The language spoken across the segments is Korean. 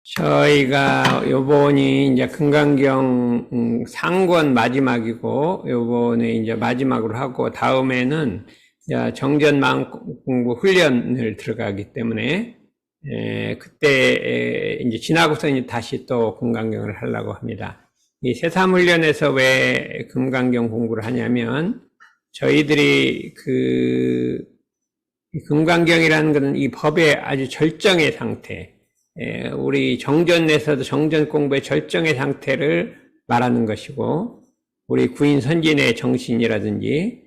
저희가 요번이 이제 금강경 상권 마지막이고, 요번에 이제 마지막으로 하고, 다음에는 이제 정전망 공부 훈련을 들어가기 때문에, 그때 이제 지나고서 이제 다시 또 금강경을 하려고 합니다. 이 새삼훈련에서 왜 금강경 공부를 하냐면, 저희들이 이 금강경이라는 것은 이 법의 아주 절정의 상태, 우리 정전에서도 정전 공부의 절정의 상태를 말하는 것이고, 우리 구인 선진의 정신이라든지,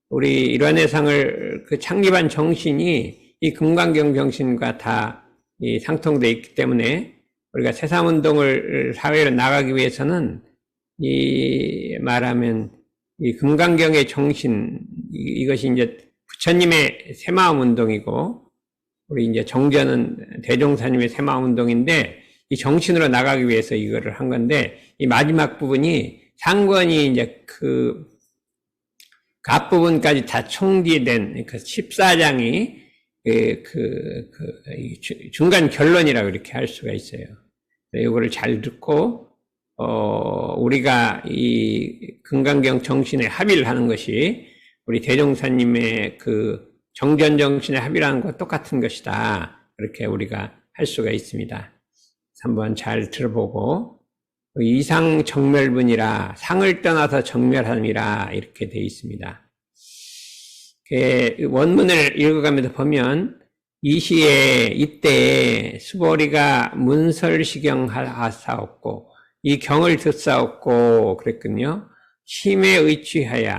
우리 일원회상을 창립한 정신이 이 금강경 정신과 다 이 상통되어 있기 때문에, 우리가 새삼운동을 사회로 나가기 위해서는 말하면 이 금강경의 정신, 이것이 이제 부처님의 새마음 운동이고, 우리 이제 정전은 대종사님의 새마음 운동인데, 이 정신으로 나가기 위해서 이거를 한 건데, 이 마지막 부분이 상권이 이제 그 앞부분까지 다 총기된 그 14장이 중간 결론이라고 이렇게 할 수가 있어요. 이거를 잘 듣고, 우리가 이 금강경 정신에 합의를 하는 것이 우리 대종사님의 그 정전 정신에 합의라는 것 똑같은 것이다. 그렇게 우리가 할 수가 있습니다. 한번 잘 들어보고, 이상 정멸분이라 상을 떠나서 정멸함이라 이렇게 되어 있습니다. 원문을 읽어가면서 보면 이 시에 이때 수보리가 문설시경하사옵고 이 경을 듣사옵고 그랬거든요. 심에 의취하여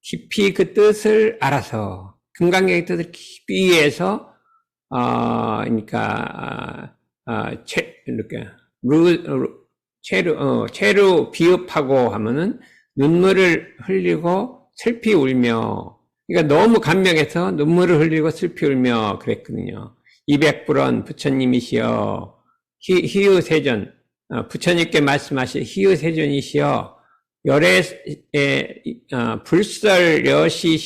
깊이 그 뜻을 알아서 금강경의 뜻을 깊이 이해해서 체루 비읍하고 하면은 눈물을 흘리고 슬피 울며, 그러니까 너무 감명해서 눈물을 흘리고 슬피 울며 그랬거든요. 200불원 부처님이시여 희유세전, 부처님께 말씀하신 희유세전이시여 불설 여시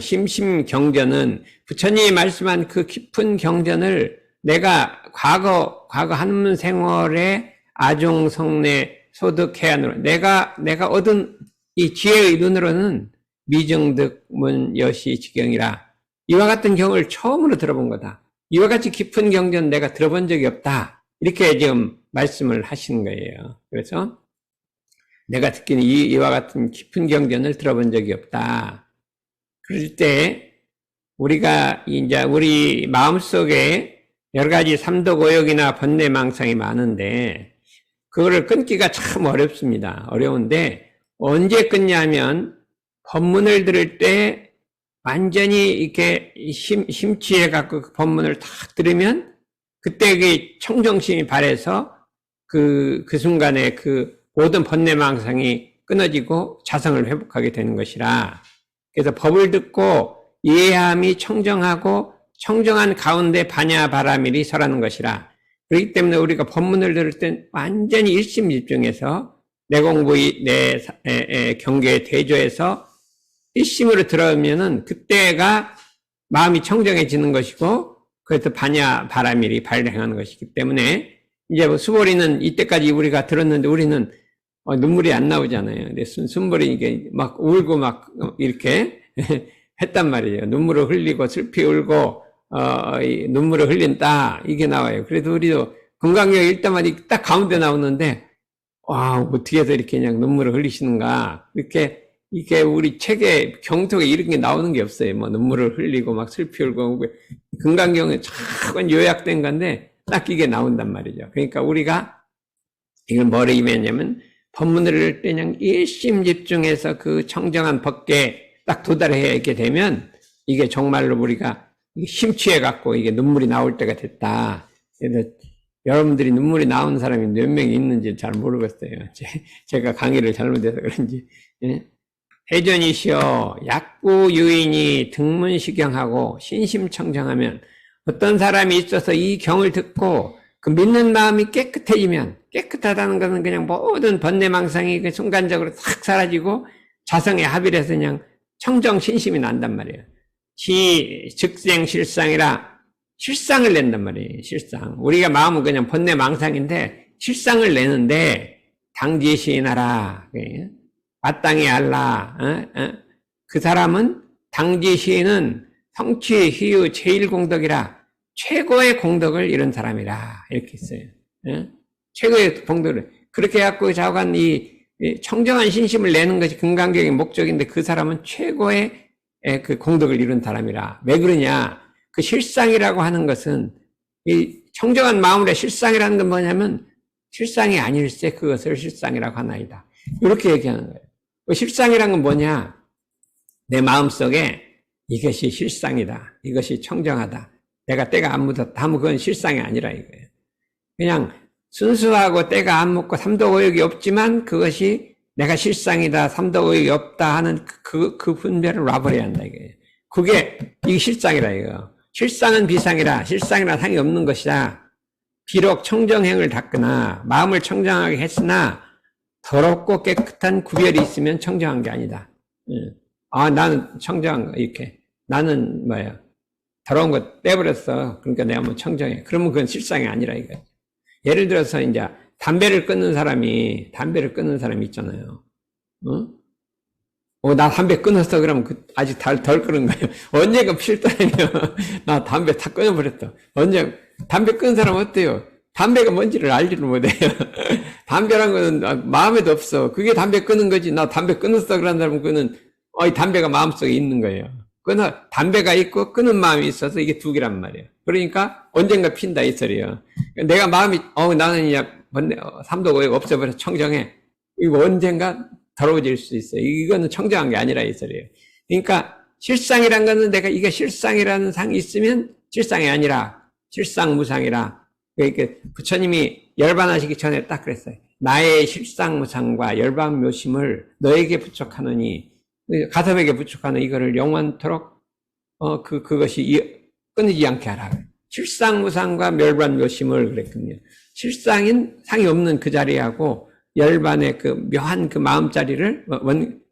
심심경전은 부처님이 말씀한 그 깊은 경전을 내가 과거 한문 생활에 아종성내 소득해안으로 내가 얻은 이 지혜의 눈으로는 미정득 문 여시 지경이라 이와 같은 경을 처음으로 들어본 거다. 이와 같이 깊은 경전 내가 들어본 적이 없다. 이렇게 지금 말씀을 하시는 거예요. 그래서 내가 듣기는 이와 같은 깊은 경전을 들어본 적이 없다. 그럴 때 우리가 이제 우리 마음속에 여러 가지 삼독오욕이나 번뇌망상이 많은데 그거를 끊기가 참 어렵습니다. 어려운데 언제 끊냐면 법문을 들을 때 완전히 이렇게 심취해 갖고 그 법문을 딱 들으면 그때 그 청정심이 발해서 그 순간에 그 모든 번뇌망상이 끊어지고 자성을 회복하게 되는 것이라. 그래서 법을 듣고 이해함이 청정하고 청정한 가운데 반야바라밀이 설하는 것이라. 그렇기 때문에 우리가 법문을 들을 땐 완전히 일심집중해서 내 공부, 내 경계에 대조해서 일심으로 들어오면은 그때가 마음이 청정해지는 것이고, 그래서 반야바라밀이 발생하는 것이기 때문에 이제 뭐 수보리는 이때까지 우리가 들었는데 우리는 눈물이 안 나오잖아요. 근데 순보리 이게 막 울고 막 이렇게 했단 말이에요. 눈물을 흘리고 슬피 울고 눈물을 흘린다 이게 나와요. 그래도 우리도 금강경 읽다만 딱 가운데 나오는데 와 어떻게 해서 이렇게 그냥 눈물을 흘리시는가 이렇게 이게 우리 책에 경톡에 이런 게 나오는 게 없어요. 뭐 눈물을 흘리고 막 슬피 울고 금강경에 작은 요약된 건데 딱 이게 나온단 말이죠. 그러니까 우리가 이걸 뭐를 의미하냐면 법문을 읽을 때 그냥 일심집중해서 그 청정한 법계에 딱 도달하게 되면 이게 정말로 우리가 심취해갖고 이게 눈물이 나올 때가 됐다. 그래서 여러분들이 눈물이 나오는 사람이 몇 명이 있는지 잘 모르겠어요. 제가 강의를 잘못해서 그런지. 해전이시여 약구 유인이 등문시경하고 신심청정하면 어떤 사람이 있어서 이 경을 듣고 그 믿는 마음이 깨끗해지면, 깨끗하다는 것은 그냥 모든 번뇌망상이 그 순간적으로 싹 사라지고 자성에 합의를 해서 그냥 청정신심이 난단 말이에요. 즉생실상이라 실상을 낸단 말이에요. 실상. 우리가 마음은 그냥 번뇌망상인데 실상을 내는데 당지시인하라. 마땅히 알라. 그 사람은 당지시인은 성취 희유 제일공덕이라 최고의 공덕을 이룬 사람이라 이렇게 했어요. 최고의 공덕을 그렇게 해갖고 자관 이 청정한 신심을 내는 것이 금강경의 목적인데 그 사람은 최고의 그 공덕을 이룬 사람이라. 왜 그러냐? 그 실상이라고 하는 것은 이 청정한 마음으로 실상이라는 건 뭐냐면 실상이 아닐세 그것을 실상이라고 하나이다. 이렇게 얘기하는 거예요. 그 실상이란 건 뭐냐? 내 마음속에 이것이 실상이다. 이것이 청정하다. 내가 때가 안 묻었다 하면 그건 실상이 아니라 이거예요. 그냥 순수하고 때가 안 묻고 삼도고역이 없지만 그것이 내가 실상이다, 삼도고역이 없다 하는 그 분별을 놔버려야 한다 이거예요. 그게 이게 실상이라 이거. 실상은 비상이라 실상이라 상이 없는 것이다. 비록 청정행을 닦거나 마음을 청정하게 했으나 더럽고 깨끗한 구별이 있으면 청정한 게 아니다. 나는 청정한 거 이렇게 나는 뭐야 더러운 거 떼버렸어. 그러니까 내가 뭐 청정해. 그러면 그건 실상이 아니라 이거예요. 예를 들어서 이제 담배를 끊는 사람이 있잖아요. 나 담배 끊었어. 그러면 아직 덜 끊은 거예요. 언제가 필터라며. 나 담배 다 끊어버렸어. 담배 끊은 사람 어때요? 담배가 뭔지를 알지를 못해요. 담배란 거는 마음에도 없어. 그게 담배 끊은 거지. 나 담배 끊었어. 그런 사람은 그는 담배가 마음속에 있는 거예요. 담배가 있고 끊은 마음이 있어서 이게 두 개란 말이에요. 그러니까 언젠가 핀다 이 소리예요. 내가 마음이 나는 삼도고역 없어버려 청정해. 이거 언젠가 더러워질 수 있어요. 이거는 청정한 게 아니라 이 소리예요. 그러니까 실상이란 거는 내가 이게 실상이라는 상이 있으면 실상이 아니라 실상무상이라. 그러니까 부처님이 열반하시기 전에 딱 그랬어요. 나의 실상무상과 열반묘심을 너에게 부촉하느니 가섭에게 부촉하는 이거를 영원토록 그것이 끊이지 않게 하라. 실상무상과 멸반묘심을 그랬거든요. 실상인 상이 없는 그 자리하고 열반의 그 묘한 그 마음자리를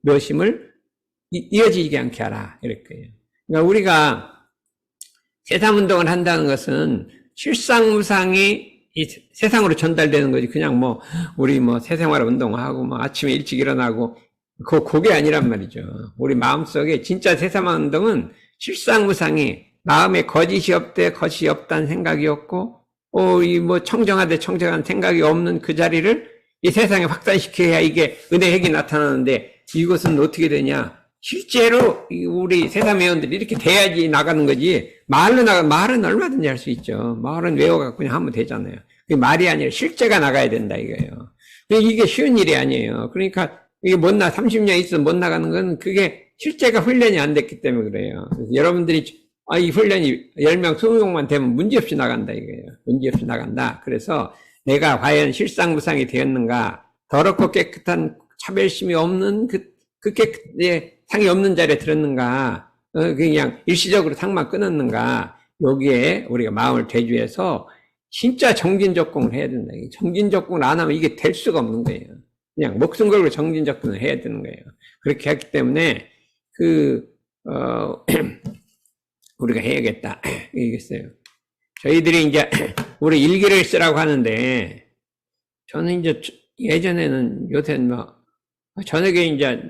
묘심을 이어지지 않게 하라 이랬거든요. 그러니까 우리가 세상운동을 한다는 것은 실상무상이 이 세상으로 전달되는 거지. 그냥 우리 세생활 운동하고 아침에 일찍 일어나고 그게 아니란 말이죠. 우리 마음속에 진짜 세상운동은 실상무상이 마음에 거짓이 없다는 생각이 없고 청정하되 청정한 생각이 없는 그 자리를 이 세상에 확산시켜야 이게 은혜핵이 나타나는데 이것은 어떻게 되냐? 실제로 우리 세상회원들이 이렇게 돼야지 나가는 거지. 말은 얼마든지 할 수 있죠. 말은 외워갖고 그냥 하면 되잖아요. 그게 말이 아니라 실제가 나가야 된다 이거예요. 이게 쉬운 일이 아니에요. 그러니까 이게 30년 있어서 못 나가는 건 그게 실제가 훈련이 안 됐기 때문에 그래요. 그래서 여러분들이 이 훈련이 10명, 20명만 되면 문제없이 나간다 이거예요. 문제없이 나간다. 그래서 내가 과연 실상무상이 되었는가, 더럽고 깨끗한 차별심이 없는 상이 없는 자리에 들었는가, 그냥 일시적으로 상만 끊었는가, 여기에 우리가 마음을 대주해서 진짜 정진적공을 해야 된다. 정진적공을 안 하면 이게 될 수가 없는 거예요. 그냥 목숨 걸고 정진적공을 해야 되는 거예요. 그렇게 했기 때문에 우리가 해야겠다. 이겠어요. 저희들이 이제 우리 일기를 쓰라고 하는데 저는 이제 예전에는 요새는 저녁에 이제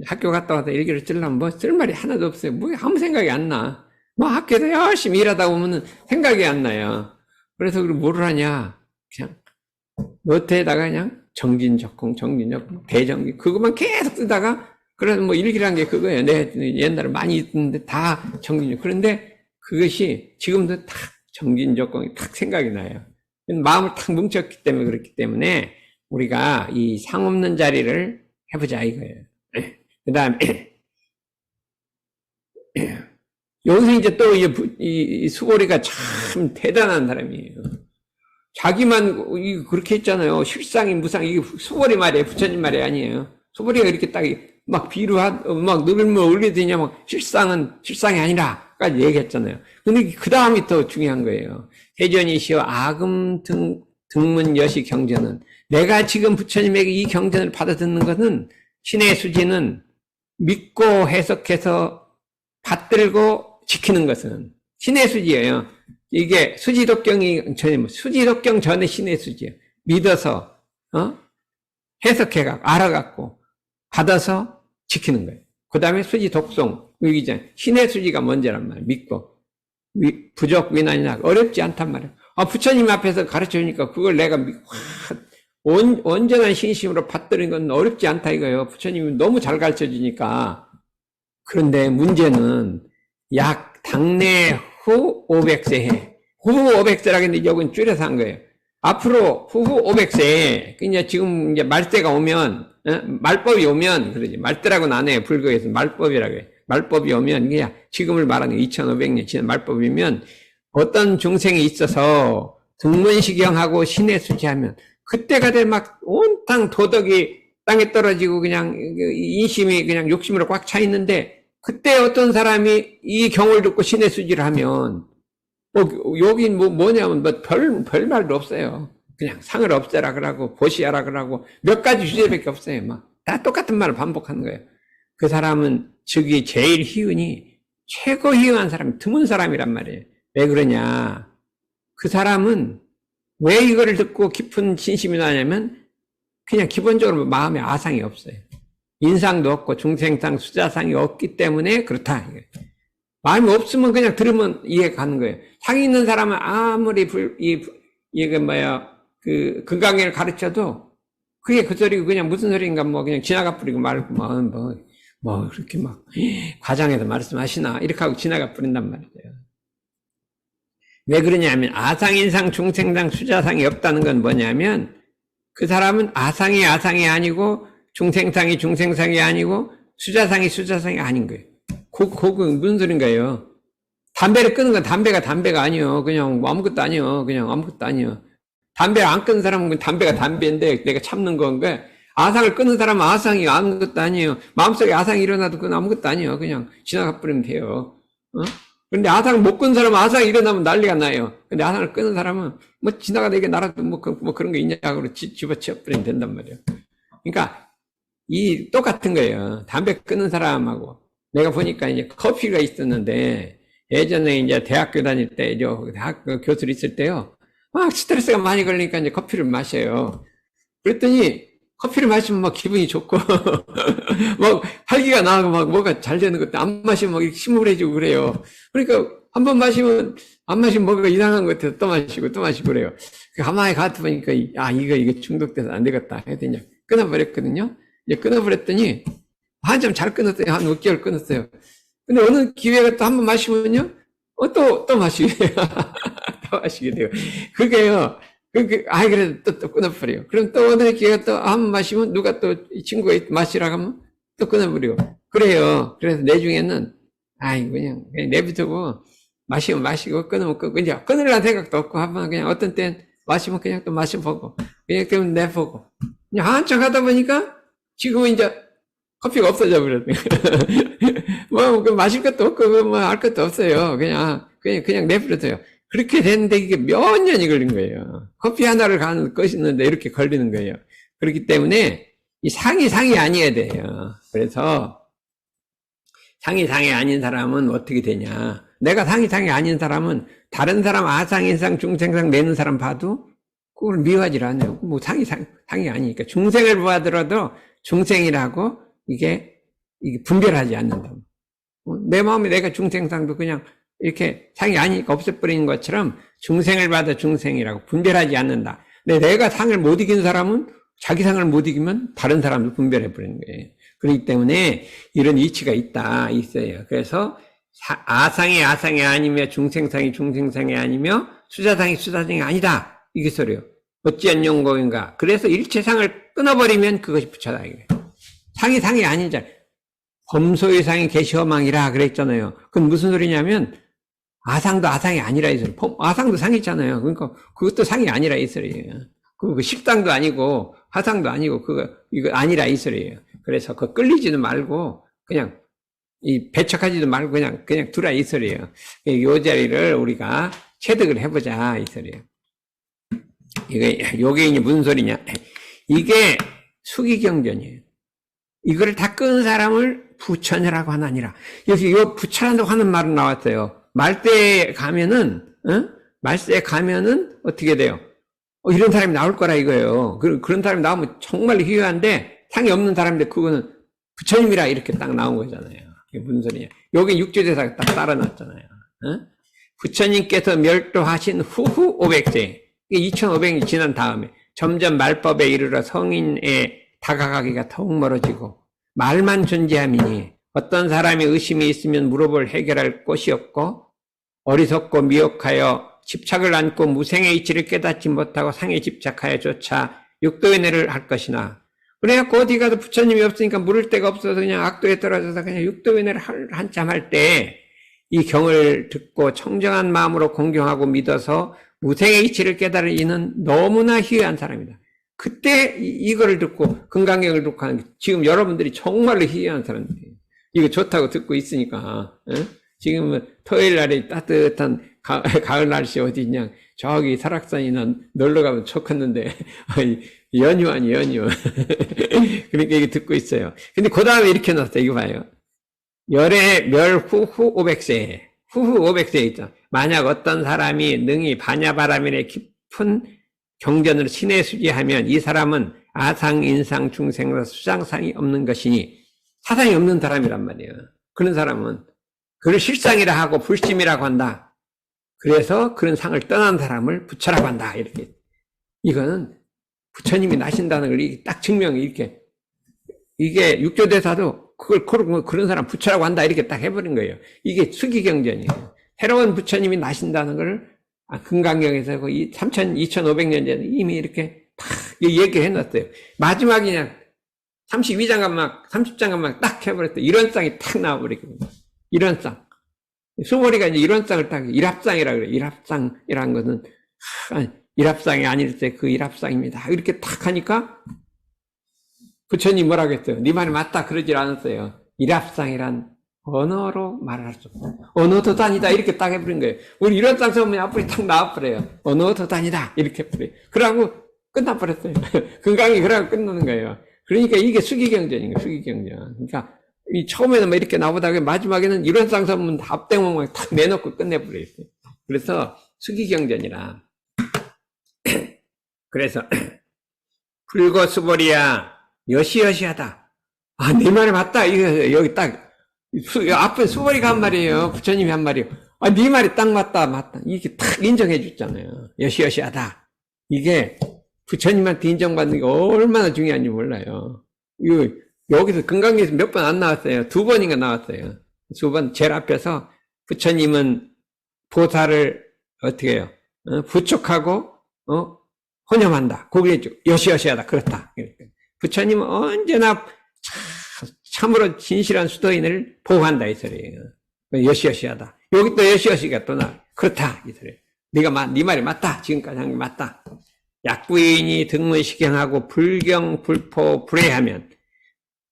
학교 갔다 와서 일기를 쓰려면 쓸 말이 하나도 없어요. 아무 생각이 안 나. 학교에서 열심히 일하다 보면은 생각이 안 나요. 그래서 뭐를 하냐? 그냥 노트에다가 그냥 정진적공, 대정기 그것만 계속 쓰다가 그래서 일기란 게 그거예요. 옛날에 많이 있는데 다 정진적. 그런데 그것이 지금도 딱 정진적공이 딱 생각이 나요. 마음을 탁 뭉쳤기 때문에 그렇기 때문에 우리가 이 상 없는 자리를 해보자 이거예요. 그 다음에 여기서 이제 또 이 수고리가 참 대단한 사람이에요. 자기만 그렇게 했잖아요. 실상이 무상 이게 수고리 말이에요. 부처님 말이 아니에요. 수고리가 이렇게 딱 늘면 올리더니 실상이 아니라까지 얘기했잖아요. 근데 그 다음이 더 중요한 거예요. 해전이시여 아금 등문 여시 경전은 내가 지금 부처님에게 이 경전을 받아 듣는 것은 신의 수지는 믿고 해석해서 받들고 지키는 것은 신의 수지예요. 이게 수지독경이 전에 수지독경 전에 신의 수지예요. 믿어서 해석해갖고 알아갖고 받아서 지키는 거예요. 그 다음에 수지독송 이제 신의 수지가 먼저란 말이에요. 믿고 부족 위난이나 어렵지 않단 말이에요. 부처님 앞에서 가르쳐주니까 그걸 내가 온전한 신심으로 받들은 건 어렵지 않다 이거예요. 부처님이 너무 잘 가르쳐주니까. 그런데 문제는 약 당내 후 500세 후 500세라고 했는데 여기는 줄여서 한 거예요. 앞으로 후 500세 이제 지금 이제 말세가 오면 말법이 오면 그러지. 말대라고는 안 해요. 불교에서 말법이라고 해요. 말법이 오면 그냥 지금을 말하는 2500년 지난 말법이면 어떤 중생이 있어서 등문시경하고 신의 수지하면 그때가 돼 막 온땅 도덕이 땅에 떨어지고 그냥 인심이 그냥 욕심으로 꽉 차 있는데 그때 어떤 사람이 이 경을 듣고 신의 수지를 하면 여긴 뭐냐면 별 말도 없어요. 그냥 상을 없애라 그러고 보시하라 그러고 몇 가지 주제밖에 없어요. 막 다 똑같은 말을 반복하는 거예요. 그 사람은 즉이 제일 희은이 최고 희은한 사람이 드문 사람이란 말이에요. 왜 그러냐? 그 사람은 왜 이거를 듣고 깊은 진심이 나냐면 그냥 기본적으로 마음에 아상이 없어요. 인상도 없고 중생상 수자상이 없기 때문에 그렇다. 마음이 없으면 그냥 들으면 이해가 가는 거예요. 상이 있는 사람은 아무리 금강경을 가르쳐도 그게 그 소리고 그냥 무슨 소리인가 그냥 지나가 버리고 말고 그렇게 막 과장해서 말씀하시나 이렇게 하고 지나가 버린단 말이에요. 왜 그러냐면 아상인상 중생상 수자상이 없다는 건 뭐냐면 그 사람은 아상이 아니고 중생상이 중생상이 아니고 수자상이 수자상이 아닌 거예요. 그거 무슨 소린가요? 담배를 끊는 건 담배가 아니요. 그냥 아무것도 아니요. 그냥 아무것도 아니요. 담배를 안 끊는 사람은 담배가 담배인데 내가 참는 건가? 아상을 끊는 사람은 아상이 아무것도 아니에요. 마음속에 아상이 일어나도 그건 아무것도 아니에요. 그냥 지나가 버리면 돼요. 그런데 아상을 못 끊는 사람은 아상이 일어나면 난리가 나요. 근데 아상을 끊는 사람은 지나가다 이게 나라도 그런 거 있냐고 집어치워 버리면 된단 말이에요. 그러니까 똑같은 거예요. 담배 끊는 사람하고 내가 보니까 이제 커피가 있었는데 예전에 이제 대학교 다닐 때 대학교 교수로 있을 때요. 막 스트레스가 많이 걸리니까 이제 커피를 마셔요. 그랬더니 커피를 마시면 기분이 좋고 활기가 나고 뭐가 잘 되는 것도 안 마시면 침울해지고 그래요. 그러니까 한 번 마시면 안 마시면 뭐가 이상한 것 같아서 또 마시고 그래요. 가만히 가다 보니까 이거 중독돼서 안 되겠다 했더니 끊어버렸거든요. 이제 끊어버렸더니 한참 잘 끊었어요. 한 6개월 끊었어요. 근데 어느 기회가 또 한 번 마시면요, 또 마시게 돼요. 또 마시게 돼요. 그게요, 그래도 또 끊어버려요. 그럼 또 어느 기회가 또 한 번 마시면 누가 또 친구가 마시라고 하면 또 끊어버려요. 그래요. 그래서 내중에는, 그냥 내비두고 마시면 마시고 끊으면 끊고, 이제 끊으려는 생각도 없고 한번 그냥 어떤 땐 마시면 그냥 또 마셔보고, 그냥 좀 내보고. 그냥 한참 하다 보니까 지금은 이제 커피가 없어져 버렸네. 마실 것도 없고, 알 것도 없어요. 그냥 내버려둬요. 그렇게 됐는데 이게 몇 년이 걸린 거예요. 커피 하나를 가는 것이 있는데 이렇게 걸리는 거예요. 그렇기 때문에 이 상이 아니어야 돼요. 그래서 상이 아닌 사람은 어떻게 되냐. 내가 상이 아닌 사람은 다른 사람 아상인상 중생상 내는 사람 봐도 그걸 미워하지 않아요. 상이 아니니까. 중생을 봐더라도 중생이라고 이게 분별하지 않는다. 내 마음에 내가 중생상도 그냥 이렇게 상이 아니니까 없애버리는 것처럼 중생을 봐도 중생이라고 분별하지 않는다. 근데 내가 상을 못 이긴 사람은 자기 상을 못 이기면 다른 사람을 분별해버리는 거예요. 그렇기 때문에 이런 이치가 있어요. 그래서 아상이 아니며 중생상이 중생상이 아니며 수자상이 아니다. 이게 소리요. 어찌한 용공인가. 그래서 일체상을 끊어버리면 그것이 부처다. 상이 아닌 자. 범소의 상이 계시어망이라 그랬잖아요. 그건 무슨 소리냐면 아상도 아상이 아니라 이 소리. 아상도 상이잖아요. 그러니까 그것도 상이 아니라 이 소리예요. 그 식당도 아니고 화상도 아니고 이거 아니라 이 소리예요. 그래서 끌리지도 말고 그냥 배척하지도 말고 그냥 두라 이 소리예요. 이 자리를 우리가 체득을 해보자 이 소리예요. 요게 이제 무슨 소리냐? 이게 수기경전이에요. 이거를 다 끄는 사람을 부처녀라고 하나니라. 여기 부처라고 하는 말은 나왔어요. 말대에 가면은 말세에 가면은 어떻게 돼요? 이런 사람이 나올 거라 이거예요. 그런 사람이 나오면 정말 희귀한데 상이 없는 사람인데 그거는 부처님이라 이렇게 딱 나온 거잖아요. 이게 무슨 소리냐? 여기 육조대사가 딱 따라놨잖아요. 어? 부처님께서 멸도하신 후후 500세, 2500이 지난 다음에 점점 말법에 이르러 성인에 다가가기가 더욱 멀어지고 말만 존재함이니 어떤 사람이 의심이 있으면 물어볼 해결할 곳이 없고 어리석고 미혹하여 집착을 안고 무생의 이치를 깨닫지 못하고 상에 집착하여 조차 육도인해를 할 것이나 그래갖고 어디 가서 부처님이 없으니까 물을 데가 없어서 그냥 악도에 떨어져서 그냥 육도인해를 한참 할 때 이 경을 듣고 청정한 마음으로 공경하고 믿어서 무생의 이치를 깨달은 이는 너무나 희귀한 사람이다. 그때 이거를 듣고 금강경을 듣고 하는 게 지금 여러분들이 정말로 희귀한 사람들이에요. 이거 좋다고 듣고 있으니까 지금은 토요일 날에 따뜻한 가을 날씨 어디 있냐 저기 설악산이나 놀러 가면 좋겠는데 연휴 아니 연휴 그러니까 이게 듣고 있어요. 근데 그 다음에 이렇게 놨어요. 이거 봐요. 열의 멸 후후 500세 후후 500세 있죠. 만약 어떤 사람이 능히 반야바라밀의 깊은 경전으로 신의 수지하면 이 사람은 아상, 인상, 중생으로 수상상이 없는 것이니 사상이 없는 사람이란 말이에요. 그런 사람은 그를 실상이라 하고 불심이라고 한다. 그래서 그런 상을 떠난 사람을 부처라고 한다. 이렇게. 이거는 부처님이 나신다는 걸 딱 증명이 이렇게. 이게 육조대사도 그런 사람 부처라고 한다. 이렇게 딱 해버린 거예요. 이게 수기경전이에요. 새로운 부처님이 나신다는 걸 금강경에서 2500년 전에 이미 이렇게 딱 얘기를 해놨어요. 마지막에 그냥 32장간만, 30장간만 딱 해버렸어요. 이런 쌍이 탁 나와버리거든요. 이런 쌍. 수모리가 이제 이런 쌍을 딱, 일합쌍이라고 그래요. 일합쌍이라는 것은, 일합쌍이 아닐 때 그 일합쌍입니다. 이렇게 딱 하니까, 부처님 뭐라고 했어요? 네 말이 맞다. 그러질 않았어요. 일합쌍이란 언어로 말을 할 수 없다. 언어 도단이다. 이렇게 딱 해버린 거예요. 우리 이런 쌍 써보면 앞으로 딱 나와버려요. 언어 도단이다. 이렇게 해버려요. 그러고 끝나버렸어요. 금강이 그러고 끝나는 거예요. 그러니까 이게 수기경전인 거예요. 수기경전. 그러니까 이 처음에는 뭐 이렇게 나오다가 마지막에는 이런 쌍 써보면 앞대목만 탁 내놓고 끝내버려요. 그래서 수기경전이라. 그래서 불거수보리야 여시여시하다. 네 말이 맞다. 이거 여기 딱 앞에 수보리가 한 말이에요. 부처님이 한 말이에요. 네 말이 딱 맞다. 이렇게 딱 인정해 줬잖아요. 여시여시하다. 이게 부처님한테 인정받는 게 얼마나 중요한지 몰라요. 이거 여기서 금강경에서 몇 번 안 나왔어요. 2번인가 나왔어요. 2번 제일 앞에서 부처님은 보살을 어떻게 해요? 부축하고 혼념한다. 거기에 여시여시하다. 그렇다. 부처님은 언제나 참으로 진실한 수도인을 보호한다 이 소리예요. 여시여시하다. 여기 또 여시여시가 또 나. 그렇다 이 소리예요. 네 말이 맞다. 지금까지 한 게 맞다. 약부인이 등문시경하고 불경, 불포, 불회하면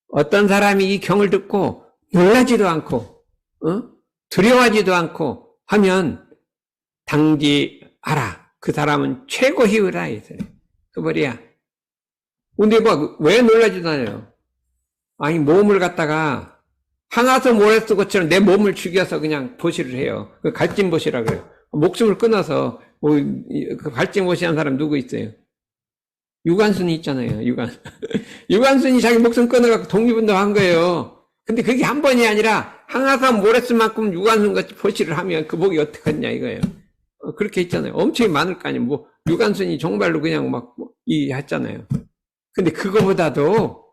어떤 사람이 이 경을 듣고 놀라지도 않고 두려워하지도 않고 하면 당지 알아. 그 사람은 최고 희우라 이 소리. 그 말이야. 근데 왜 놀라지도 않아요? 아니 몸을 갖다가 항아서 모래 쓰 것처럼 내 몸을 죽여서 그냥 보시를 해요. 그 갈진보시라 그래요. 목숨을 끊어서 그 갈진보시 한 사람 누구 있어요? 유관순이 있잖아요. 유관순이 자기 목숨 끊어갖고 독립운동 한 거예요. 근데 그게 한 번이 아니라 항아서 모래 쓸 만큼 유관순같이 보시를 하면 그 목이 어떡하냐 이거예요. 그렇게 있잖아요. 엄청 많을 거 아니에요. 유관순이 정말로 그냥 했잖아요. 근데 그거보다도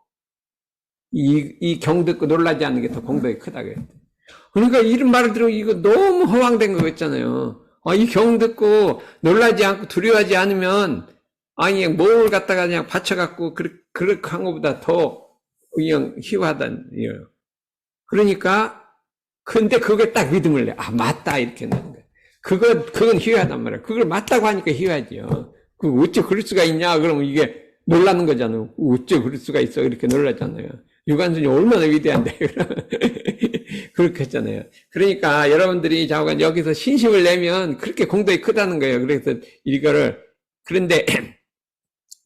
이 경 듣고 놀라지 않는 게 더 공덕이 크다 그랬어요. 그러니까 이런 말을 들으면 이거 너무 허황된 거 있잖아요. 이 경 듣고 놀라지 않고 두려워하지 않으면 몸을 갖다가 그냥 받쳐갖고 그렇게 한 것보다 더 그냥 희화하다는 거예요. 그러니까 근데 그걸 딱 믿음을 내. 맞다 이렇게 나는 거예요. 그건 희화하단 말이에요. 그걸 맞다고 하니까 희화하지요. 어째 그럴 수가 있냐 그러면 이게 놀라는 거잖아요. 어째 그럴 수가 있어 이렇게 놀랐잖아요. 유관순이 얼마나 위대한데 그렇게 했잖아요. 그러니까 여러분들이 자관 여기서 신심을 내면 그렇게 공덕이 크다는 거예요. 그래서 이거를 그런데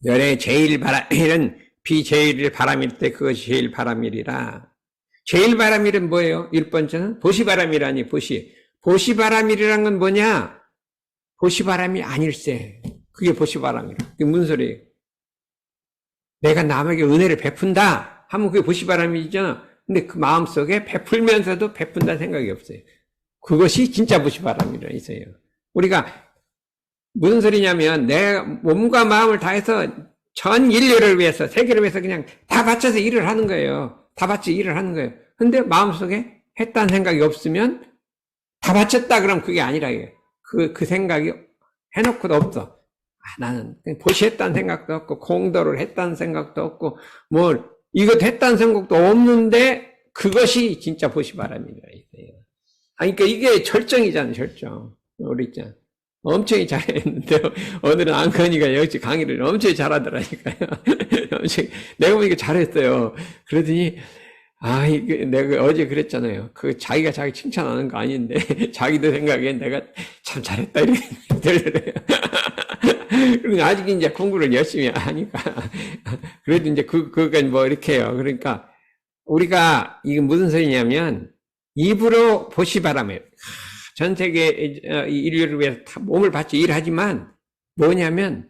열의 제일 바람일은 비제일 바람일 때 그것이 제일 바람일이라. 제일 바람일은 뭐예요? 1번째는 보시바람이라니 보시바람일이란 건 뭐냐? 보시바람이 아닐세. 그게 보시바람이라. 그게 무슨 소리예요? 내가 남에게 은혜를 베푼다 하면 그게 보시바람이죠. 근데 그 마음속에 베풀면서도 베푼다는 생각이 없어요. 그것이 진짜 보시바람이라 있어요. 우리가 무슨 소리냐면 내 몸과 마음을 다해서 전 인류를 위해서, 세계를 위해서 그냥 다 바쳐서 일을 하는 거예요. 다 바쳐 일을 하는 거예요. 근데 마음속에 했다는 생각이 없으면 다 바쳤다 그러면 그게 아니라 그 생각이 해놓고도 없어. 나는 보시했다는 생각도 없고 공도를 했다는 생각도 없고 뭘 이거 했다는 생각도 없는데 그것이 진짜 보시바람이라 있어요. 그러니까 이게 절정이잖아요. 절정. 우리 있잖아. 엄청 잘했는데 오늘은 안건이가 역시 강의를 엄청 잘하더라니까요. 엄청 내가 보니까 잘했어요. 그러더니 이게 내가 어제 그랬잖아요. 그 자기가 자기 칭찬하는 거 아닌데 자기도 생각에 내가 참 잘했다 이렇게 들려요. 그러니까 아직 이제 공부를 열심히 하니까 그래도 이제 그건 뭐 이렇게 해요. 그러니까 우리가 이게 무슨 소리냐면 입으로 보시바람에 전 세계 인류를 위해서 다 몸을 바쳐 일하지만 뭐냐면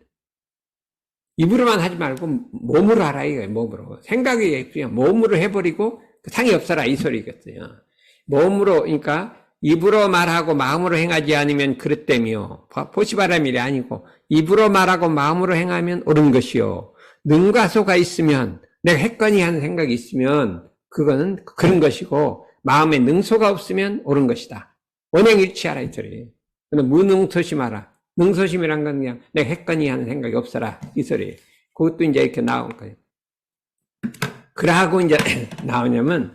입으로만 하지 말고 몸으로 하라 이거예요. 몸으로. 생각이 그냥 몸으로 해버리고 상이 없어라 이 소리겠어요. 몸으로 그러니까 입으로 말하고 마음으로 행하지 않으면 그릇됨이요. 보시바람일이 아니고 입으로 말하고 마음으로 행하면 옳은 것이요. 능과 소가 있으면 내가 했거니 하는 생각이 있으면 그거는 그런 것이고 마음에 능소가 없으면 옳은 것이다. 원행일치하라 이 소리예요. 무능소심하라. 능소심이란 건 그냥 내가 했거니 하는 생각이 없어라 이 소리예요. 그것도 이제 이렇게 나온 거예요. 그러고 이제 나오냐면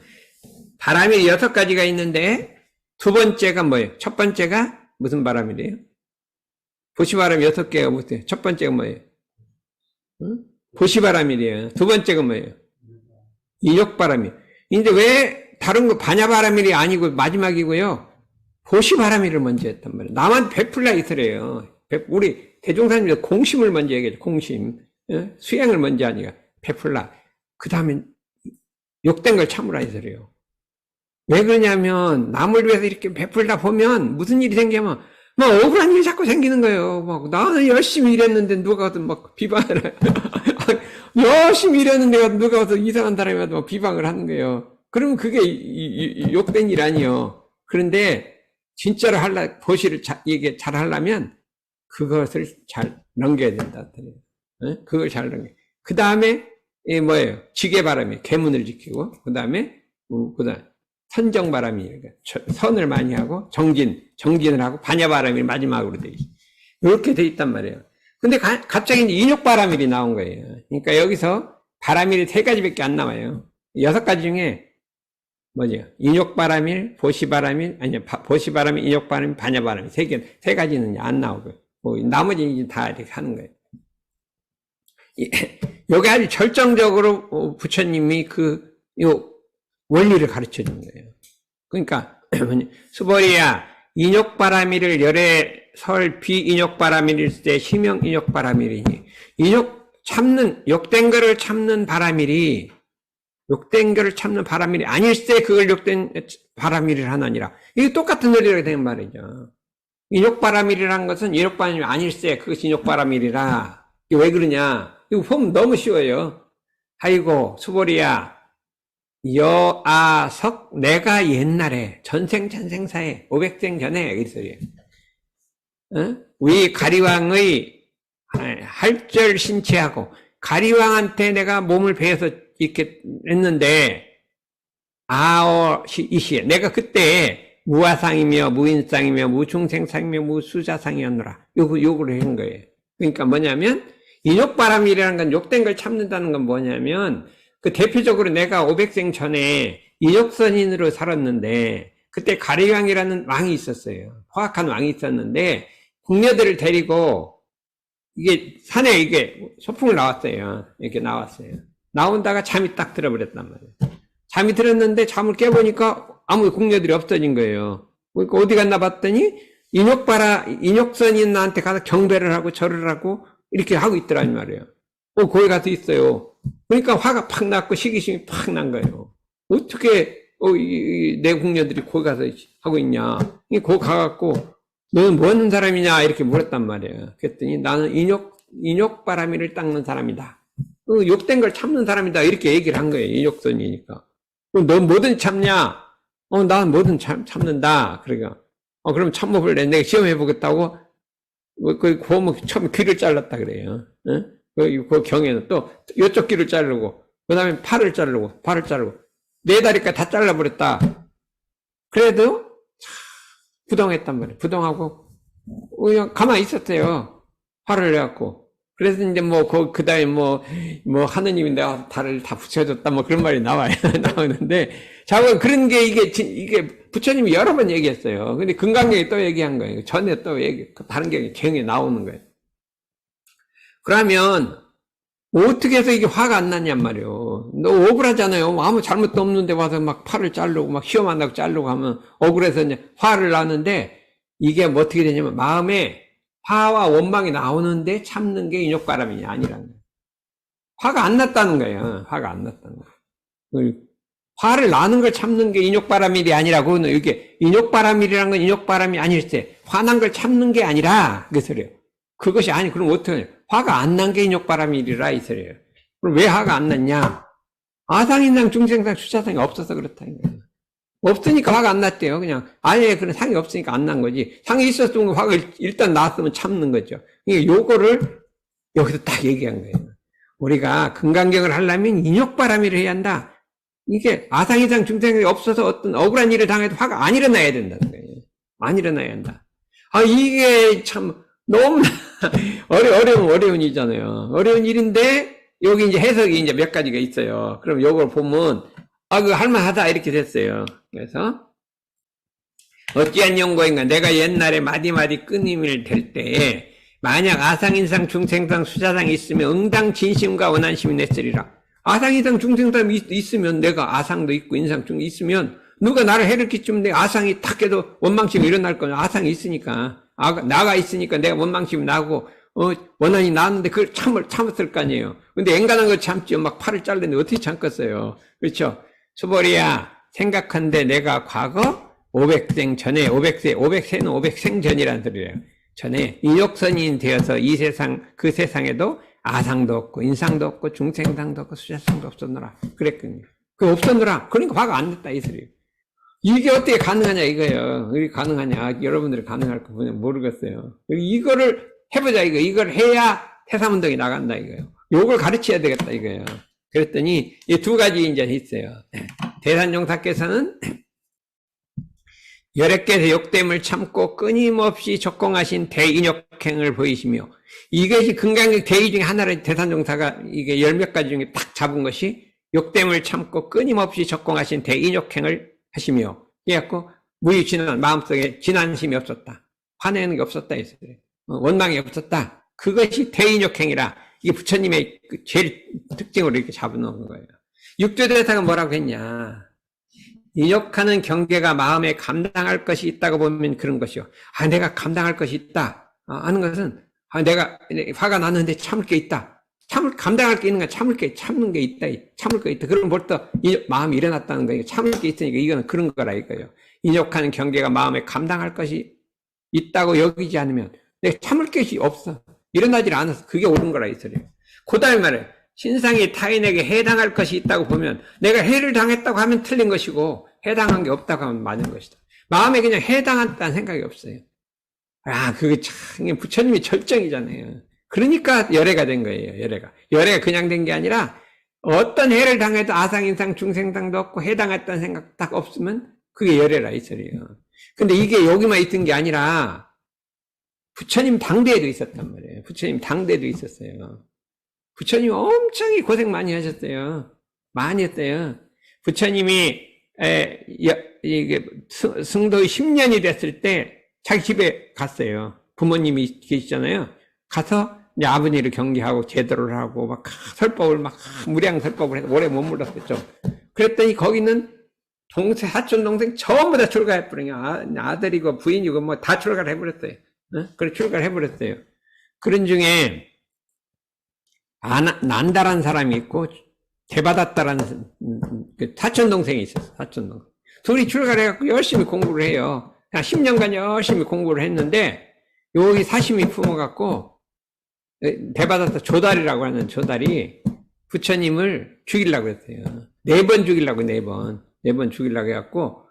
바람이 6가지가 있는데 두 번째가 뭐예요? 첫 번째가 무슨 바람이래요? 보시바람이 6개가 뭐예요? 첫 번째가 뭐예요? 응? 보시바람이래요. 두 번째가 뭐예요? 인욕바람이에요. 이제 왜 다른 거 반야바람이 아니고 마지막이고요. 보시바람이를 먼저 했단 말이에요. 나만 베풀라 이소리예요. 우리 대종사님들 공심을 먼저 얘기해요. 공심. 수행을 먼저 하니까 베풀라. 그 다음에 욕된 걸 참으라 이소리예요. 왜 그러냐면 남을 위해서 이렇게 베풀다 보면 무슨 일이 생기면 막 억울한 일이 자꾸 생기는 거예요. 막 나는 열심히 일했는데 누가 와서 막 비방을 해요. 열심히 일했는데 누가 와서 이상한 사람이 와서 막 비방을 하는 거예요. 그러면 그게 욕된 일 아니에요. 그런데 진짜로 보시를 이게 잘 하려면 그것을 잘 넘겨야 된다. 그걸 잘 넘겨. 그 다음에 뭐예요? 지게바람이 계문을 지키고 그 다음에 선정바람이 선을 많이 하고 정진을 하고 반야바람이 마지막으로 돼 있어. 이렇게 돼 있단 말이에요. 근데 갑자기 이제 인욕바람일이 나온 거예요. 그러니까 여기서 바람일이 3가지밖에 안 나와요. 6가지 중에 뭐죠? 인욕바람일, 보시바람일, 아니요, 보시바람일, 인욕바람일, 반야바람일, 3가지는 안 나오고, 나머지 다 이렇게 하는 거예요. 여기 아주 절정적으로 부처님이 요 원리를 가르쳐 준 거예요. 그러니까, 수보리야, 인욕바람일을 열에 설 비인욕바람일일 때 희명 인욕바람일이니, 욕된 거를 참는 바람일이, 욕된 거를 참는 바람일이 아닐세 그걸 욕된 바람일을 하나니라. 이게 똑같은 논리가 되는 말이죠. 인욕바람일이라는 것은 인욕바람일이 아닐세 그것이 인욕바람일이라. 이게 왜 그러냐. 이거 보면 너무 쉬워요. 아이고 수보리야 여아석 내가 옛날에 전생사에 500생 전에 이 소리예요. 위 가리왕의 할절신체하고 가리왕한테 내가 몸을 베어서 이렇게 했는데 이시에 내가 그때 무화상이며 무인상이며 무중생상이며 무수자상이었노라. 요거를 한 거예요. 그러니까 뭐냐면 인욕바람이라는 건 욕된 걸 참는다는 건 뭐냐면 그 대표적으로 내가 500생 전에 인욕선인으로 살았는데 그때 가리왕이라는 왕이 있었어요. 포악한 왕이 있었는데 궁녀들을 데리고 이게 산에 이게 소풍을 나왔어요. 이렇게 나왔어요. 나온다가 잠이 딱 들어버렸단 말이에요. 잠이 들었는데 잠을 깨보니까 아무 궁녀들이 없어진 거예요. 그러니까 어디 갔나 봤더니 인욕선인한테 가서 경배를 하고 절을 하고 이렇게 하고 있더란 말이에요. 거기 가서 있어요. 그러니까 화가 팍 났고 시기심이 팍 난 거예요. 어떻게 내 궁녀들이 거기 가서 하고 있냐. 거기 가갖고 너는 뭐 하는 사람이냐? 이렇게 물었단 말이에요. 그랬더니 나는 인욕바라미를 닦는 사람이다. 욕된 걸 참는 사람이다. 이렇게 얘기를 한 거예요. 인욕선이니까. 넌 뭐든 참냐? 나는 뭐든 참는다. 그러니까. 그럼 참어볼래? 내가 시험해보겠다고? 처음에 귀를 잘랐다 그래요. 응? 그 경에는 또, 이쪽 귀를 자르고, 그 다음에 팔을 자르고, 네 다리까지 다 잘라버렸다. 그래도, 부동했단 말이에요. 부동하고, 그냥 가만히 있었어요. 화를 내갖고. 그래서 이제 그 다음에 하느님이 내가 달을 다 붙여줬다, 그런 말이 나와요. 나오는데, 그런 게 이게 부처님이 여러 번 얘기했어요. 근데 금강경에 또 얘기한 거예요. 전에 또 다른 경에 나오는 거예요. 그러면, 어떻게 해서 이게 화가 안 났냔 말이에요. 너 억울하잖아요. 아무 잘못도 없는데 와서 막 팔을 자르고, 막 시험 안 나고 자르고 하면 억울해서 이제 화를 나는데, 이게 어떻게 되냐면, 마음에 화와 원망이 나오는데 참는 게 인욕바람이 아니라는 거예요. 화가 안 났다는 거예요. 화가 안 났다는 거예요. 화를 나는 걸 참는 게 인욕바람일이 아니라, 그거는 이게 인욕바람일이라는 건 인욕바람이 아닐세. 화난 걸 참는 게 아니라, 그 소리예요. 그것이 아니, 그럼 어떻게 해요? 화가 안 난 게 인욕바람일이라 이 소리예요. 그럼 왜 화가 안 났냐? 아상인상, 중생상, 수차상이 없어서 그렇다는 거예요. 없으니까 화가 안 났대요. 그냥 아예 그런 상이 없으니까 안 난 거지. 상이 있었으면 화가 일단 났으면 참는 거죠. 그러니까 요거를 여기서 딱 얘기한 거예요. 우리가 금강경을 하려면 인욕바람일을 해야 한다. 이게 아상이상 중생이 없어서 어떤 억울한 일을 당해도 화가 안 일어나야 된다는 거예요. 안 일어나야 한다. 이게 참 너무 어려운 일이잖아요. 어려운 일인데 여기 이제 해석이 이제 몇 가지가 있어요. 그럼 요걸 보면 그거 할만하다 이렇게 됐어요. 그래서 어찌한 연고인가 내가 옛날에 마디마디 끊임을 댈 때에 만약 아상인상 중생상 수자상이 있으면 응당 진심과 원한심이 냈으리라. 아상인상 중생상 있으면 내가 아상도 있고 인상중이 있으면 누가 나를 해를 끼치면 내가 아상이 탁 해도 원망심이 일어날 거냐. 아상이 있으니까 나가 있으니까 내가 원망심이 나고 원한이 나는데 그걸 참았을 거 아니에요. 근데 앵간한 걸 참지요. 막 팔을 잘랐는데 어떻게 참겠어요. 그렇죠. 수보리야, 생각한데 내가 과거 500생 전에, 500세는 500생 전이라는 소리예요. 전에 인욕선인 되어서 이 세상, 그 세상에도 아상도 없고, 인상도 없고, 중생상도 없고, 수자상도 없었노라. 그랬거든요. 그 없었노라. 그러니까 화가 안 났다, 이 소리예요. 이게 어떻게 가능하냐, 이거예요. 이게 가능하냐. 여러분들이 가능할 거 모르겠어요. 이거를 해보자, 이걸 해야 태사문동이 나간다, 이거예요. 요걸 가르쳐야 되겠다, 이거예요. 그랬더니 이 두 가지 이제 있어요. 대산종사께서는 여러 개의 욕됨을 참고 끊임없이 적공하신 대인욕행을 보이시며 이것이 금강경 대의 중에 하나를 대산종사가 이게 열 몇 가지 중에 딱 잡은 것이 욕됨을 참고 끊임없이 적공하신 대인욕행을 하시며 그래갖고 무유진한 마음속에 진한심이 없었다. 화내는 게 없었다. 원망이 없었다. 그것이 대인욕행이라. 이게 부처님의 제일 특징으로 이렇게 잡아놓은 거예요. 육조대사가 뭐라고 했냐. 인욕하는 경계가 마음에 감당할 것이 있다고 보면 그런 것이요. 내가 감당할 것이 있다. 하는 것은, 내가 화가 났는데 참을 게 있다. 감당할 게 있는 건 참는 게 있다. 참을 게 있다. 그러면 벌써 마음이 일어났다는 거예요. 참을 게 있으니까 이거는 그런 거라 이거예요. 인욕하는 경계가 마음에 감당할 것이 있다고 여기지 않으면 내가 참을 것이 없어. 일어나질 않아서 그게 옳은 거라 이 소리예요. 그 다음에 말해 신상이 타인에게 해당할 것이 있다고 보면 내가 해를 당했다고 하면 틀린 것이고 해당한 게 없다고 하면 맞는 것이다. 마음에 그냥 해당한다는 생각이 없어요. 그게 참 부처님이 절정이잖아요. 그러니까 열애가 된 거예요. 열애가 그냥 된 게 아니라 어떤 해를 당해도 아상인상 중생상도 없고 해당했다는 생각 딱 없으면 그게 열애라 이 소리예요. 근데 이게 여기만 있던 게 아니라 부처님 당대에도 있었단 말이에요. 부처님 당대도 있었어요. 부처님 엄청 고생 많이 하셨어요. 많이 했어요. 부처님이 승도의 10년이 됐을 때 자기 집에 갔어요. 부모님이 계시잖아요. 가서 이제 아버지를 경계하고 제도를 하고 막 설법을 무량 설법을 해서 오래 머물렀었죠. 그랬더니 거기는 사촌 동생 전부 다 출가해버려요. 아들이고 부인이고 다 출가를 해버렸어요. 그래 출가를 해버렸어요. 그런 중에 난다라는 사람이 있고 대받았다라는 사촌 동생이 있었어. 사촌 동생. 둘이 출가를 해갖고 열심히 공부를 해요. 그냥 10년간 열심히 공부를 했는데 여기 사심이 품어갖고 대받아서 조달이라고 하는 조달이 부처님을 죽이려고 했어요. 4번 죽이려고 4번. 4번 죽이려고 해갖고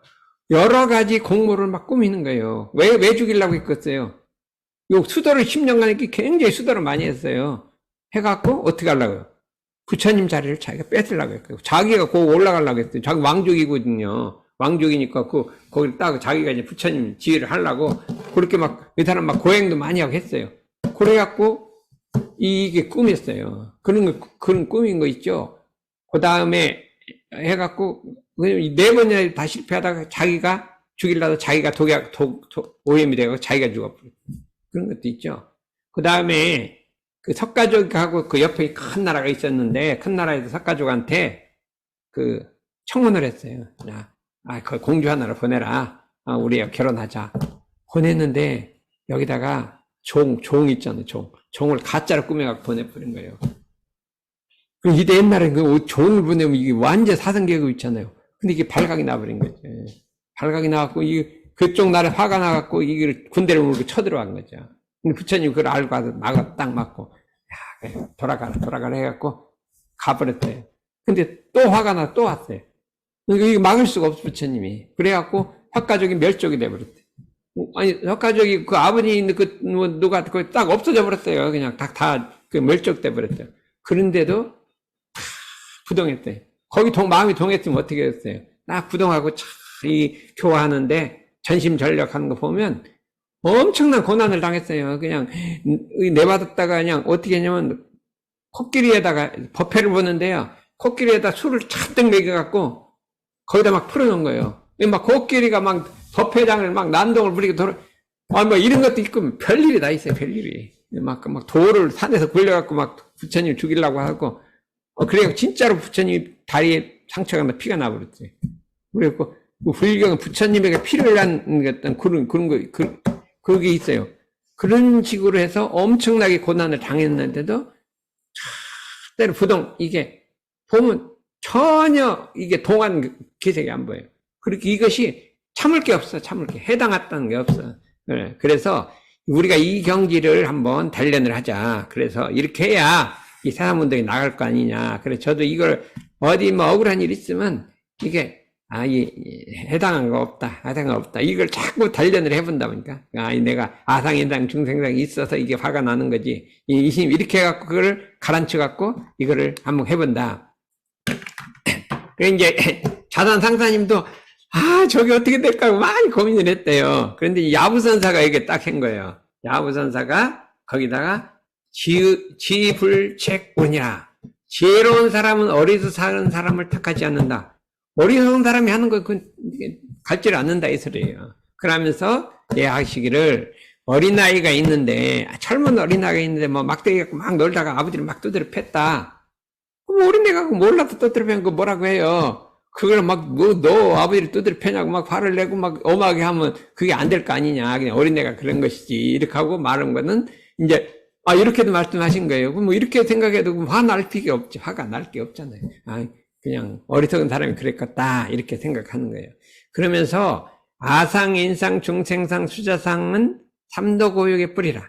여러 가지 공모를 막 꾸미는 거예요. 왜 죽이려고 했겠어요? 요 수도를 10년간 이렇게 굉장히 수도를 많이 했어요. 해갖고 어떻게 하려고요? 부처님 자리를 자기가 뺏으려고 했어요. 자기가 거기 올라가려고 했어요. 자기 왕족이거든요. 왕족이니까 거기를 따고 자기가 이제 부처님 지휘를 하려고 그렇게 막 이 사람 막 고행도 많이 하고 했어요. 그래갖고 이게 꿈이었어요. 그런 꿈인 거 있죠. 그 다음에 해갖고 4번이나 다 실패하다가 자기가 죽이려다 자기가 오염이 되고 자기가 죽어버려. 그런 것도 있죠. 그 다음에 그 석가족하고 그 옆에 큰 나라가 있었는데 큰 나라에서 석가족한테 그 청혼을 했어요. 그 공주 하나를 보내라. 우리가 결혼하자. 보냈는데 여기다가 종 있잖아요. 종을 가짜로 꾸며갖고 보내버린 거예요. 이때 옛날에 그 종을 보내면 이게 완전 사성계급 있잖아요. 근데 이게 발각이 나버린 거죠. 발각이 나갖고 그쪽 나라 화가 나갖고 이걸 군대를 물고 쳐들어간 거죠. 근데 부처님 그걸 알고 와서 딱 맞고 야, 돌아가라 해갖고 가버렸어요. 근데 또 화가 나 또 왔어요. 이거 막을 수가 없어 부처님이. 그래갖고 화가족이 멸족이 돼버렸대. 아니 화가족이 그 아버지 누가 딱 없어져 버렸어요. 그냥 다 멸족돼 버렸어요. 그런데도 부동했대요. 거기 마음이 동했으면 어떻게 했어요? 딱 부동하고 이 교화하는데 전심전력하는 거 보면 엄청난 고난을 당했어요. 그냥 내받았다가 그냥 어떻게 했냐면 코끼리에다가 법회를 보는데요. 코끼리에다 술을 잔뜩 먹여갖고 거기다 막 풀어놓은 거예요. 막 코끼리가 막 법회장을 막 난동을 부리고 뭐 이런 것도 있고 별일이 다 있어요. 별일이. 막 돌을 산에서 굴려갖고 막 부처님 죽이려고 하고 그래서 진짜로 부처님 다리에 상처가 나 피가 나버렸어요. 그래갖고 불경은 부처님에게 피를 한 어떤 그게 있어요. 그런 식으로 해서 엄청나게 고난을 당했는데도 때로 이게 보면 전혀 이게 동안 기색이 안 보여요. 그렇게 이것이 참을 게 없어. 참을 게 해당했다는 게 없어. 그래서 우리가 이 경지를 한번 단련을 하자. 그래서 이렇게 해야 이 세상 운동이 나갈 거 아니냐. 그래서 저도 이걸 어디 뭐 억울한 일 있으면 이게 해당한 거 없다. 이걸 자꾸 단련을 해본다 보니까 내가 아상인상 중생상이 있어서 이게 화가 나는 거지. 이렇게 해갖고 그걸 가라앉혀갖고 이거를 한번 해본다. 그래 이제 자단 상사님도 저게 어떻게 될까 하고 많이 고민을 했대요. 그런데 야부선사가 이게 딱 한 거예요. 야부선사가 거기다가 지불책운이라 지혜로운 사람은 어리서 사는 사람을 택하지 않는다. 어리석은 사람이 하는 거 갈지를 않는다 이 소리예요. 그러면서 하시기를 어린아이가 있는데 젊은 어린아이가 있는데 뭐 막대기 갖고 막 놀다가 아버지를 막 두드려 팼다. 그럼 어린애가 몰라도 두드려 팬 거 뭐라고 해요. 그걸 너 아버지를 두드려 패냐고 막 화를 내고 막 엄하게 하면 그게 안 될 거 아니냐. 그냥 어린애가 그런 것이지. 이렇게 하고 말한 거는 이제 이렇게도 말씀하신 거예요. 뭐 이렇게 생각해도 화날 필요 없지. 화가 날 게 없잖아요. 그냥 어리석은 사람이 그랬겠다. 이렇게 생각하는 거예요. 그러면서 아상, 인상, 중생상, 수자상은 삼도고욕의 뿌리라.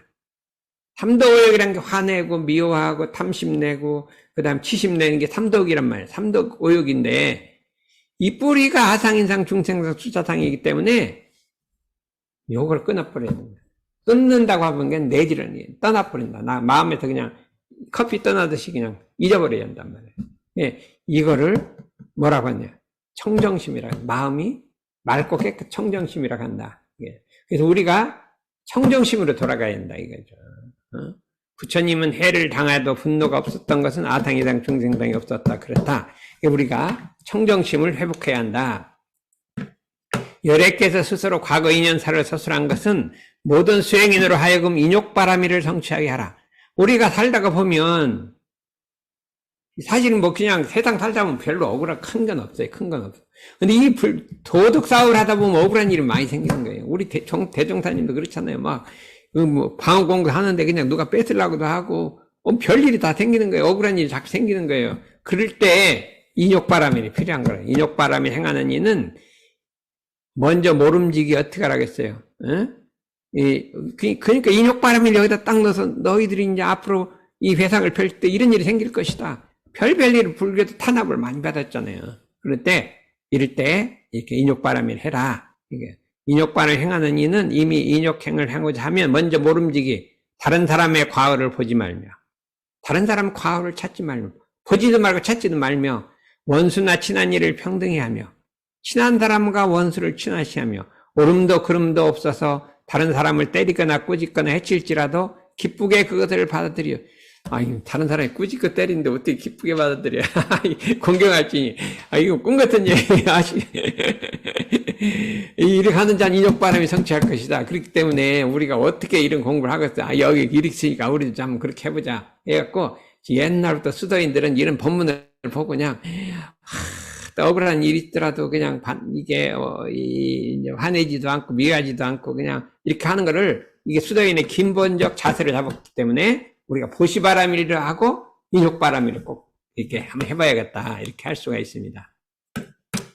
삼도고욕이라는 게 화내고 미워하고 탐심내고 그 다음 치심내는 게 삼도욕이란 말이에요. 삼도고욕인데 이 뿌리가 아상, 인상, 중생상, 수자상이기 때문에 요걸 끊어버려야 됩니다. 끊는다고 하면 그냥 내지를 떠나버린다. 마음에서 그냥 커피 떠나듯이 그냥 잊어버려야 한단 말이에요. 이거를 뭐라고 하냐. 청정심이라. 마음이 맑고 깨끗 청정심이라고 한다. 그래서 우리가 청정심으로 돌아가야 한다 이거죠. 부처님은 해를 당해도 분노가 없었던 것은 아상이상 중생상이 없었다. 그렇다. 우리가 청정심을 회복해야 한다. 열애께서 스스로 과거 인연사를 서술한 것은 모든 수행인으로 하여금 인욕바라미를 성취하게 하라. 우리가 살다가 보면 사실은 그냥 세상 살다 보면 별로 억울한 큰 건 없어요. 큰 건 없어요. 근데 이 도덕 싸움을 하다 보면 억울한 일이 많이 생기는 거예요. 우리 대종사님도 그렇잖아요. 방어 공부 하는데 그냥 누가 뺏으려고도 하고 별일이 다 생기는 거예요. 억울한 일이 자꾸 생기는 거예요. 그럴 때 인욕바람이 필요한 거예요. 인욕바람이 행하는 이는 먼저 모름지기 어떻게 하라겠어요? 그러니까 인욕바람을 여기다 딱 넣어서 너희들이 이제 앞으로 이 회상을 펼칠 때 이런 일이 생길 것이다. 별별 일을 불교도 탄압을 많이 받았잖아요. 그럴 때, 이럴 때, 이렇게 인욕바람을 해라. 이게 인욕바람을 행하는 이는 이미 인욕행을 하고자 하면 먼저 모름지기, 다른 사람의 과거를 보지 말며, 다른 사람 과거를 찾지 말며, 보지도 말고 찾지도 말며, 원수나 친한 이를 평등히 하며, 친한 사람과 원수를 친하시하며, 오름도 그름도 없어서 다른 사람을 때리거나 꾸짖거나 해칠지라도 기쁘게 그것을 받아들여. 아니, 다른 사람이 꾸짖고 때리는데 어떻게 기쁘게 받아들여. 공경할지니. 이거 꿈 같은 얘기. 이렇게 하는 자는 인욕바람이 성취할 것이다. 그렇기 때문에 우리가 어떻게 이런 공부를 하겠어. 여기 이렇게 있으니까 우리도 한번 그렇게 해보자. 해갖고, 옛날부터 수도인들은 이런 법문을 보고 그냥, 억울한 일이 있더라도 그냥 이게 화내지도 않고 미워하지도 않고 그냥 이렇게 하는 거를 이게 수도인의 근본적 자세를 잡았기 때문에 우리가 보시바람일을 하고 인욕바람일을 꼭 이렇게 한번 해봐야겠다 이렇게 할 수가 있습니다.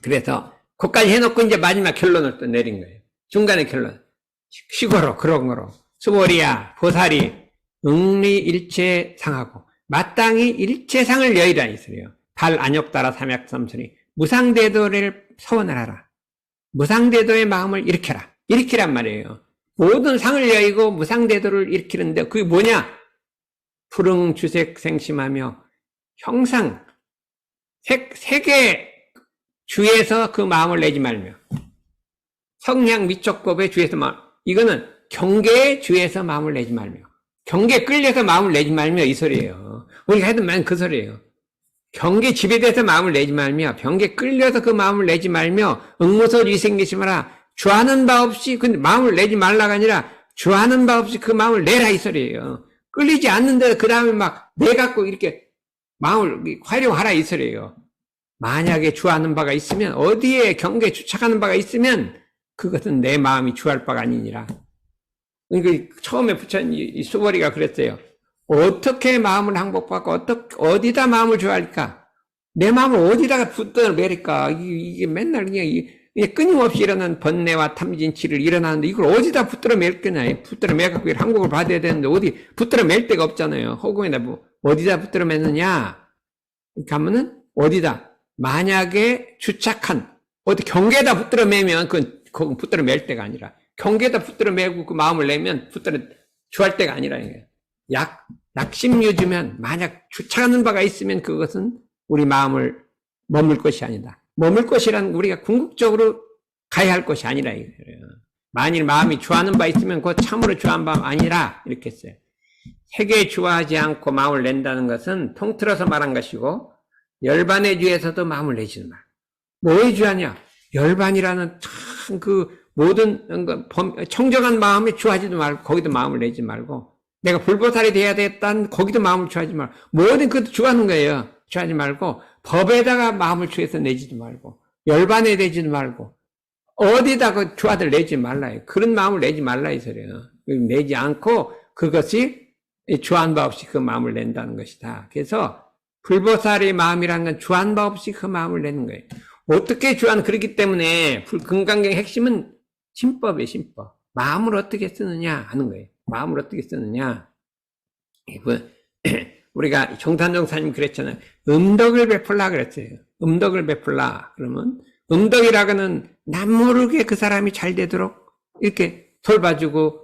그래서 그까지 해놓고 이제 마지막 결론을 또 내린 거예요. 중간의 결론. 시고로 그런 거로 수보리야 보살이 응리일체상하고 마땅히 일체상을 여의라 이 소리요. 발 안욕따라 삼약삼순이 무상대도를 서원을 하라. 무상대도의 마음을 일으켜라. 일으키란 말이에요. 모든 상을 여의고 무상대도를 일으키는데 그게 뭐냐? 푸릉주색 생심하며 형상 세계 주에서 그 마음을 내지 말며 성향 미촉법의 주에서 마음 이거는 경계의 주에서 마음을 내지 말며 경계에 끌려서 마음을 내지 말며 이 소리예요. 우리가 해도 만 그 소리예요. 경계 지배돼서 마음을 내지 말며 경계에 끌려서 그 마음을 내지 말며 응무소 위생계심하라. 주하는 바 없이 근데 마음을 내지 말라가 아니라 주하는 바 없이 그 마음을 내라 이 소리예요. 끌리지 않는데 그 다음에 막 내갖고 이렇게 마음을 활용하라 이 소리예요. 만약에 주하는 바가 있으면 어디에 경계에 주착하는 바가 있으면 그것은 내 마음이 주할 바가 아니니라. 그러니까 처음에 부처님 수보리가 그랬어요. 어떻게 마음을 항복받고 어디다 마음을 주할까? 내 마음을 어디다가 붙들어 매릴까? 이게 맨날 그냥 끊임없이 일어나는 번뇌와 탐진치를 일어나는데 이걸 어디다 붙들어 맬 거냐? 붙들어 매갖고 항복을 받아야 되는데 어디 붙들어 맬 데가 없잖아요. 허공에다 뭐 어디다 붙들어 매느냐? 이렇게 하면은 어디다? 만약에 주착한 어디 경계에다 붙들어 매면 그건 붙들어 맬 데가 아니라 경계에다 붙들어 매고 그 마음을 내면 붙들어 주할 데가 아니라 이게. 약심유주면 만약 주착하는 바가 있으면 그것은 우리 마음을 머물 것이 아니다. 머물 것이란 우리가 궁극적으로 가야 할 것이 아니라 이거예요. 만일 마음이 주하는 바 있으면 그거 참으로 주한 바 아니라 이렇게 했어요. 세계에 주하지 않고 마음을 낸다는 것은 통틀어서 말한 것이고 열반의 주에서도 마음을 내지는 말. 뭐에 주하냐? 열반이라는 참 모든 청정한 마음에 주하지도 말고 거기도 마음을 내지 말고 내가 불보살이 돼야 되겠다는 거기도 마음을 주하지 말고 뭐든 그것도 주하는 거예요. 주하지 말고 법에다가 마음을 주해서 내지도 말고 열반에 내지도 말고 어디다가 주하들 내지 말라요. 그런 마음을 내지 말라 이 소리예요. 내지 않고 그것이 주한 바 없이 그 마음을 낸다는 것이다. 그래서 불보살의 마음이라는 건 주한 바 없이 그 마음을 내는 거예요. 어떻게 그렇기 때문에 금강경의 핵심은 신법이에요. 신법. 마음을 어떻게 쓰느냐 하는 거예요. 마음을 어떻게 쓰느냐. 우리가 정탄종사님 그랬잖아요. 음덕을 베풀라 그랬어요. 음덕을 베풀라. 그러면 음덕이라고는 남 모르게 그 사람이 잘 되도록 이렇게 돌봐주고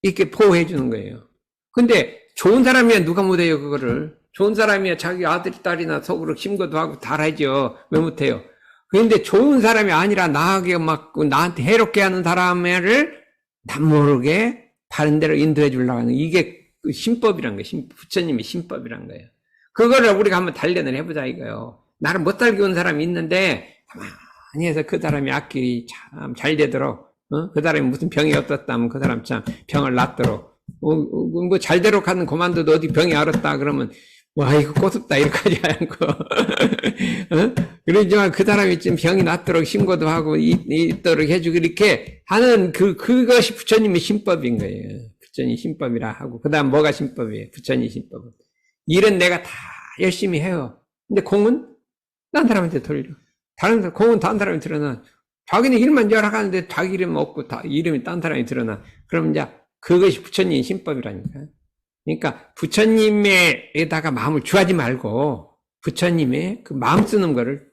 이렇게 보호해 주는 거예요. 근데 좋은 사람이야 누가 못해요 그거를. 좋은 사람이야 자기 아들 딸이나 속으로 심고도 하고 다 하죠. 왜 못해요. 그런데 좋은 사람이 아니라 나하게 막 나한테 해롭게 하는 사람을 남 모르게 다른 데로 인도해 주려고 하는 이게 신법이란 거예요. 부처님의 신법이란 거예요. 그거를 우리가 한번 단련을 해보자 이거요. 나를 못 살게 온 사람이 있는데 가만히 해서 그 사람이 앞길이 참 잘 되도록 그 사람이 무슨 병이 없었다면 그 사람 참 병을 낫도록 뭐 잘되도록 하는 고만둬도 어디 병이 앓았다 그러면 와 이거 꼬숩다 이렇게 하지 않고 그러지만 그 사람이 좀 병이 낫도록 신고도 하고 있도록 해주고 이렇게 하는 그것이 부처님의 신법인 거예요. 부처님 신법이라 하고 그 다음 뭐가 신법이에요? 부처님 신법은 일은 내가 다 열심히 해요. 근데 공은 딴 사람한테 돌려. 공은 다른 사람이 들어놔. 자기는 일만 열어가는데 자기 이름 없고 다 이름이 딴 사람이 드러나. 그럼 이제 그것이 부처님 신법이라니까. 그러니까 부처님에다가 마음을 주하지 말고 부처님의 그 마음 쓰는 거를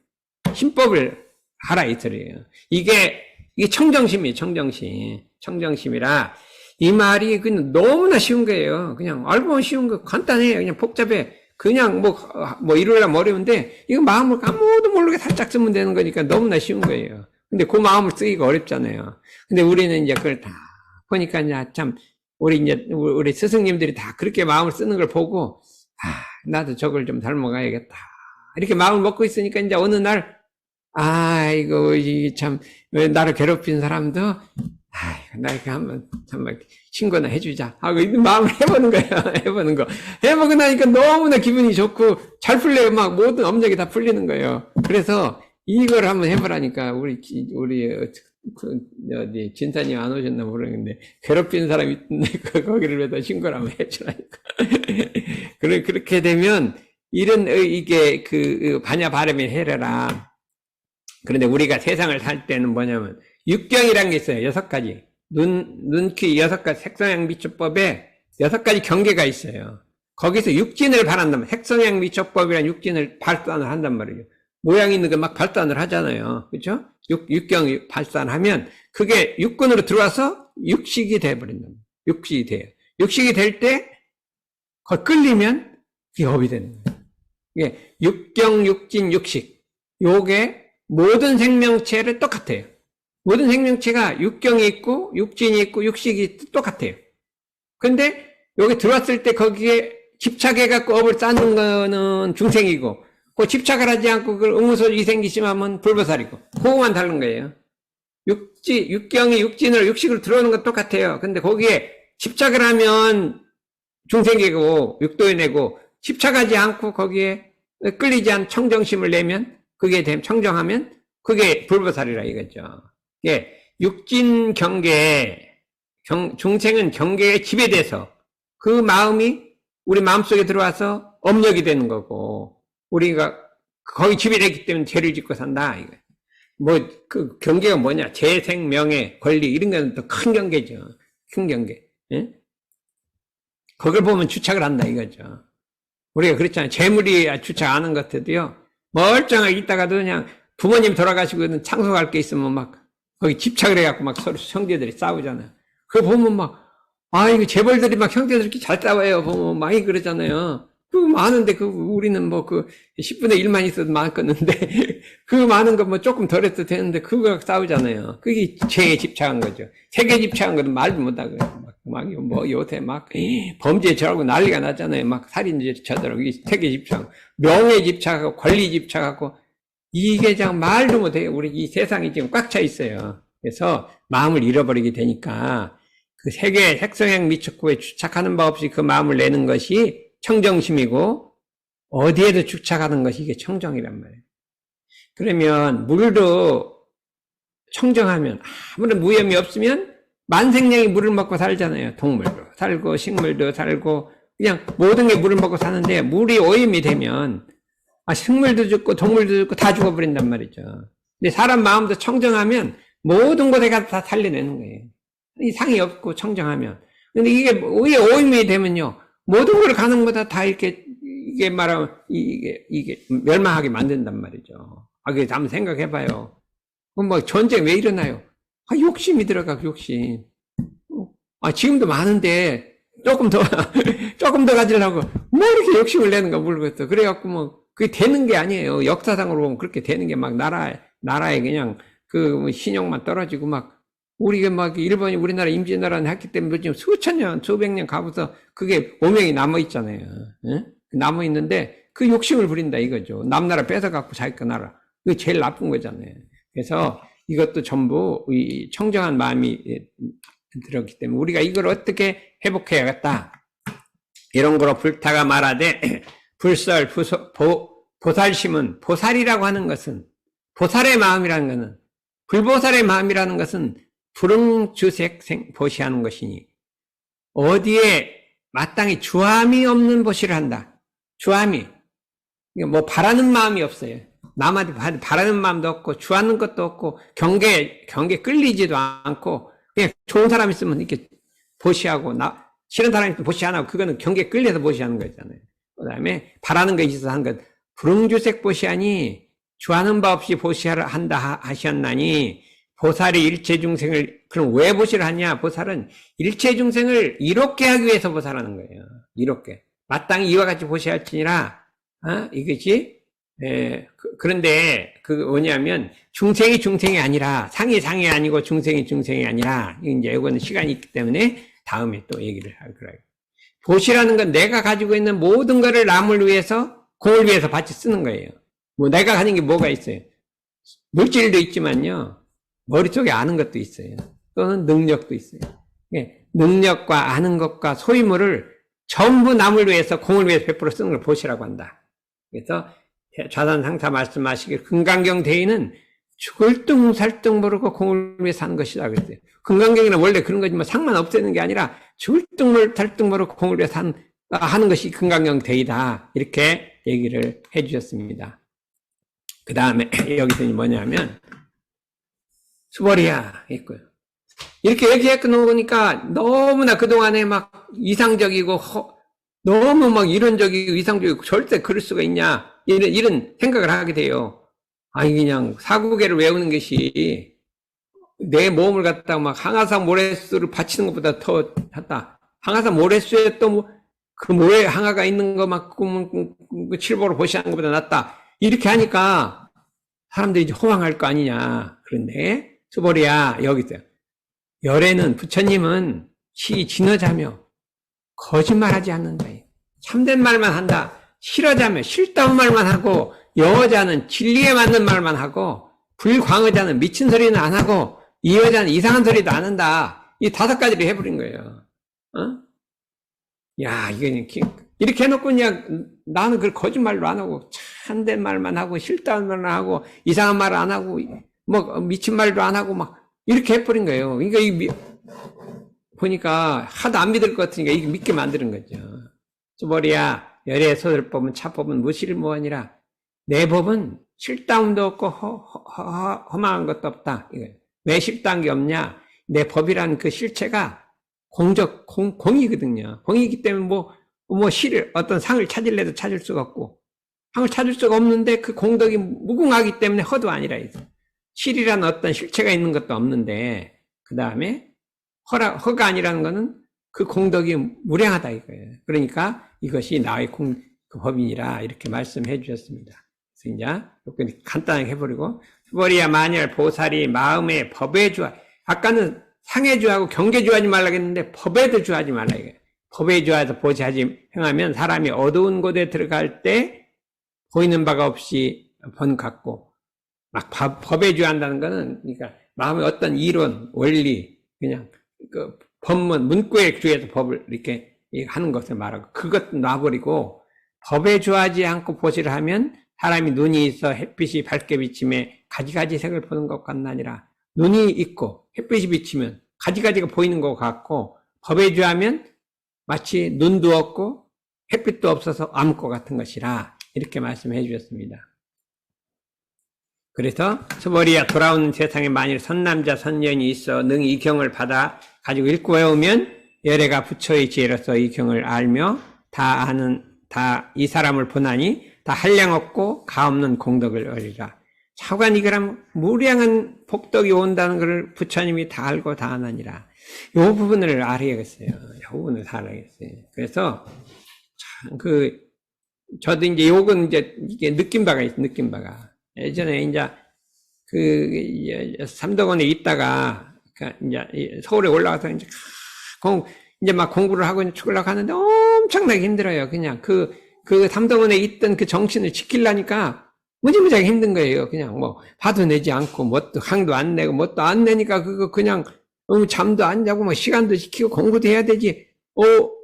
신법을 하라 이 소리예요. 이게 청정심이에요. 청정심이라 이 말이 그냥 너무나 쉬운 거예요. 그냥 알고 보면 쉬운 거 간단해요. 그냥 복잡해. 그냥 뭐 이루려면 어려운데 이거 마음을 아무도 모르게 살짝 쓰면 되는 거니까 너무나 쉬운 거예요. 근데 그 마음을 쓰기가 어렵잖아요. 근데 우리는 이제 그걸 다 보니까 이제 참 우리 스승님들이 다 그렇게 마음을 쓰는 걸 보고 나도 저걸 좀 닮아가야겠다. 이렇게 마음을 먹고 있으니까 이제 어느 날 이거 참 나를 괴롭힌 사람도 나 이렇게 한번 신고나 해주자 하고 마음을 해보는 거야. 해보고 나니까 너무나 기분이 좋고 잘 풀려요. 막 모든 업력이 다 풀리는 거예요. 그래서 이걸 한번 해보라니까 우리 어디 진사님 안 오셨나 모르겠는데 괴롭힌 사람이 있는데 거기를 왜다 신고를 한번 해주라니까. 그렇게 되면 이게 반야 바람이 해려라. 그런데 우리가 세상을 살 때는 뭐냐면 육경이라는 게 있어요. 6가지. 눈, 귀 6가지 색성향 미처법에 6가지 경계가 있어요. 거기서 육진을 발한다면 색성향 미처법이란 육진을 발산을 한단 말이에요. 모양 있는 거 막 발산을 하잖아요. 그렇죠? 육경 발산하면 그게 육근으로 들어와서 육식이 돼버린다. 육식이 돼요. 육식이 될 때 그걸 끌리면 그게 업이 되는 거예요. 이게 육경, 육진, 육식. 요게 모든 생명체를 똑같아요. 모든 생명체가 육경이 있고 육진이 있고 육식이 똑같아요. 근데 여기 들어왔을 때 거기에 집착해갖고 업을 쌓는 거는 중생이고 그 집착을 하지 않고 그걸 응무소이 생기시면 불보살이고 그거만 다른 거예요. 육경이 육진을 육식을 들어오는 건 똑같아요. 근데 거기에 집착을 하면 중생이고 육도인이고 집착하지 않고 거기에 끌리지 않은 청정심을 내면 그게 되면 청정하면 그게 불보살이라 이거죠. 예, 육진 경계, 중생은 경계에 지배돼서 그 마음이 우리 마음속에 들어와서 업력이 되는 거고 우리가 거의 지배되기 때문에 죄를 짓고 산다. 이거. 그 경계가 뭐냐? 재생, 명예, 권리 이런 건 또 큰 경계죠. 큰 경계. 예? 그걸 보면 주착을 한다 이거죠. 우리가 그렇잖아요. 재물이 주착 안 한 것 같아도요. 멀쩡하게 있다가도 그냥 부모님 돌아가시고 창속할 게 있으면 막 거기 집착을 해갖고 막 서로 형제들이 싸우잖아요. 그거 보면 막 이거 재벌들이 막 형제들끼리 잘 싸워요. 보면 많이 그러잖아요. 그거 많은데 우리는 10분의 1만 있어도 많겠는데 그거 많은 거 조금 덜 해도 되는데 그거 싸우잖아요. 그게 죄에 집착한 거죠. 세계 집착한 것도 말도 못하고 요새 범죄 저하고 난리가 났잖아요. 막 살인죄 저더라고 세계 집착, 명예 집착하고 권리 집착하고 이게 참 말도 못해요. 우리 이 세상이 지금 꽉 차 있어요. 그래서 마음을 잃어버리게 되니까 그 세계 색성향 미척구에 주착하는 바 없이 그 마음을 내는 것이 청정심이고 어디에도 주착하는 것이 이게 청정이란 말이에요. 그러면 물도 청정하면 아무런 무염이 없으면 만생량이 물을 먹고 살잖아요. 동물도 살고 식물도 살고 그냥 모든 게 물을 먹고 사는데 물이 오염이 되면 식물도 죽고 동물도 죽고 다 죽어버린단 말이죠. 근데 사람 마음도 청정하면 모든 것에 가서 다 살려내는 거예요. 이상이 없고 청정하면. 근데 이게 오염이 되면요. 모든 걸 가는 거다 다 이렇게 이게 말하면 이게 멸망하게 만든단 말이죠. 그게 한번 생각해봐요. 그럼 전쟁 왜 일어나요? 욕심이 들어가 욕심. 지금도 많은데 조금 더 가지려고 이렇게 욕심을 내는가 모르겠어. 그래갖고 그게 되는 게 아니에요. 역사상으로 보면 그렇게 되는 게 막 나라에 그냥 신용만 떨어지고 우리가 일본이 우리나라 임진왜란을 했기 때문에 지금 수천 년, 수백 년 가고서 그게 오명이 남아있잖아요. 예? 남아있는데 그 욕심을 부린다 이거죠. 남나라 뺏어갖고 자기 거 나라. 그게 제일 나쁜 거잖아요. 그래서 이것도 전부 이 청정한 마음이 들었기 때문에 우리가 이걸 어떻게 회복해야겠다. 이런 거로 불타가 말하되 불설, 보살심은 보살이라고 하는 것은 보살의 마음이라는 것은 불보살의 마음이라는 것은 불응주색 보시하는 것이니 어디에 마땅히 주함이 없는 보시를 한다. 주함이 바라는 마음이 없어요. 남한테 바라는 마음도 없고, 주하는 것도 없고, 경계 끌리지도 않고, 그냥 좋은 사람 있으면 이렇게 보시하고, 싫은 사람 있으면 보시 안 하고, 그거는 경계 끌려서 보시하는 거잖아요. 그 다음에 바라는 거 있어서 하는 것, 불응주색 보시하니, 주하는 바 없이 보시하라 한다 하셨나니, 보살이 일체 중생을, 그럼 왜 보시를 하냐? 보살은 일체 중생을 이롭게 하기 위해서 보살하는 거예요. 이롭게. 마땅히 이와 같이 보시할지니라, 이것이, 그런데, 뭐냐면, 중생이 아니라, 상이 아니고 중생이 아니라, 이제 이거는 시간이 있기 때문에 다음에 또 얘기를 할 거예요. 보시라는 건 내가 가지고 있는 모든 것을 남을 위해서, 공을 위해서 같이 쓰는 거예요. 뭐 내가 가진 게 뭐가 있어요? 물질도 있지만요, 머릿속에 아는 것도 있어요. 또는 능력도 있어요. 능력과 아는 것과 소유물을 전부 남을 위해서, 공을 위해서 100% 쓰는 걸 보시라고 한다. 그래서 좌선상사 말씀하시길 금강경 대의는 죽을 둥 살 둥 모르고 공을 위해서 하는 것이다 그랬어요. 금강경이는 원래 그런 거지만 상만 없애는 게 아니라 죽을 둥 살 둥 모르고 공을 위해서 하는 것이 금강경 대의다. 이렇게 얘기를 해 주셨습니다. 그 다음에 여기서 뭐냐면 수벌이야 있고요. 이렇게 얘기해 놓으니까 너무나 그동안에 막 이상적이고 너무 막 이론적이고 이상적이고 절대 그럴 수가 있냐 이런 생각을 하게 돼요. 아니 그냥 사구계를 외우는 것이 내 몸을 갖다가 막 항아사 모래수를 바치는 것보다 더 낫다. 항아사 모래수에 또 그 모래 항아가 있는 거 막 칠보로 보시하는 것보다 낫다. 이렇게 하니까 사람들이 이제 호황할 거 아니냐. 그런데 수보리야 여기 있어요. 열애는 부처님은 진어자며 거짓말하지 않는다. 참된 말만 한다. 실어자며 싫다는 말만 하고, 여자는 진리에 맞는 말만 하고, 불광의자는 미친 소리는 안 하고, 이 여자는 이상한 소리도 안 한다. 이 5가지를 해버린 거예요. 야, 이렇게 해놓고 그냥 나는 그걸 거짓말로 안 하고, 참된 말만 하고, 싫다는 말만 하고, 이상한 말 안 하고, 뭐 미친 말도 안 하고 막 이렇게 해버린 거예요. 그러니까 보니까 하도 안 믿을 것 같으니까 이게 믿게 만드는 거죠. 수벌이야 열애 소설법은 차법은 무실을 뭐하니라. 내 법은 실담도 없고 허망한 것도 없다. 왜 실담한 게 없냐? 내 법이라는 그 실체가 공이거든요. 공이기 때문에 어떤 상을 찾으려도 찾을 수가 없고, 상을 찾을 수가 없는데 그 공덕이 무궁하기 때문에 허도 아니라 이거. 실이라는 어떤 실체가 있는 것도 없는데, 그 다음에 허가 아니라는 것은 그 공덕이 무량하다 이거예요. 그러니까 이것이 나의 그 법이니라 이렇게 말씀해 주셨습니다. 그래서 이제 간단하게 해버리고, 수벌이야 만일 보살이 마음에 법에 주하, 아까는 상에 주하고 경계 주하지 말라고 했는데 법에도 주하지 말라 이거예요. 법에 주하서 보시하지 행하면 사람이 어두운 곳에 들어갈 때 보이는 바가 없이 번같고, 막 법에 주한다는 거는, 그러니까 마음의 어떤 이론, 원리, 그냥 그 법문, 문구에 주해서 법을 이렇게 하는 것을 말하고, 그것 놔버리고 법에 주하지 않고 보시를 하면 사람이 눈이 있어 햇빛이 밝게 비침에 가지가지 색을 보는 것 같나니라. 눈이 있고 햇빛이 비치면 가지가지가 보이는 것 같고, 법에 주하면 마치 눈도 없고 햇빛도 없어서 암흑 같은 것이라 이렇게 말씀해 주셨습니다. 그래서 수벌이야 돌아오는 세상에 만일 선남자 선녀인이 있어 능히 이 경을 받아 가지고 읽고 외우면 열애가 부처의 지혜로서 이 경을 알며 다 이 사람을 보나니 다 한량 없고 가없는 공덕을 얻으리라. 차관 이거라면 무량한 복덕이 온다는 것을 부처님이 다 알고 다 아나니라. 이 부분을 알아야겠어요. 이 부분을 다 알아야겠어요. 그래서 저도 이제 요건 이제 이게 느낀 바가 있어요. 느낀 바가. 예전에 이제 삼덕원에 있다가 이제 서울에 올라가서 이제 막 공부를 하고 출려고 하는데 엄청나게 힘들어요. 그냥 그 삼덕원에 있던 그 정신을 지키려니까 무지무지하게 힘든 거예요. 그냥 화도 내지 않고 뭣도 항도 안 내고 뭣도 안 내니까 그냥 잠도 안 자고 시간도 지키고 공부도 해야 되지.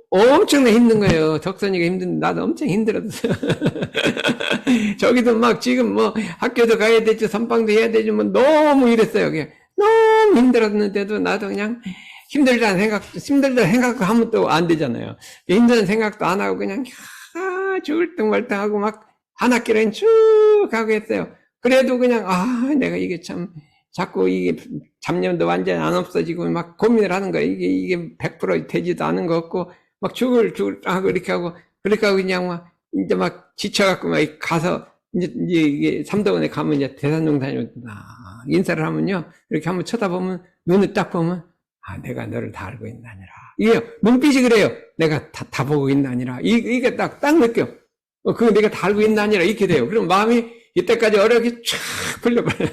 엄청나게 힘든 거예요. 덕선이가 힘든데 나도 엄청 힘들었어. 저기도 막 지금 학교도 가야 되지, 선방도 해야 되지, 너무 이랬어요. 그냥 너무 힘들었는데도 나도 그냥 힘들다는 생각도 하면 또 안 되잖아요. 힘드는 생각도 안 하고 그냥 죽을 듯 말듯 하고 막 한 학기를 쭉 쭉 하고 했어요. 그래도 그냥, 내가 이게 참, 자꾸 이게 잡념도 완전히 안 없어지고 막 고민을 하는 거예요. 이게 100% 되지도 않은 것 같고, 막 죽을 하고 이렇게 하고, 그렇게 하고 그냥 막, 이제 막 지쳐갖고 막 가서, 이제 이게 삼도원에 가면 이제 대산정사님 인사를 하면요. 이렇게 한번 쳐다보면, 눈을 딱 보면, 내가 너를 다 알고 있나니라. 이게 눈빛이 그래요. 내가 다 보고 있나니라. 이게 딱 느껴. 그거 내가 다 알고 있나니라. 이렇게 돼요. 그럼 마음이 이때까지 어렵게 쫙 풀려버려요.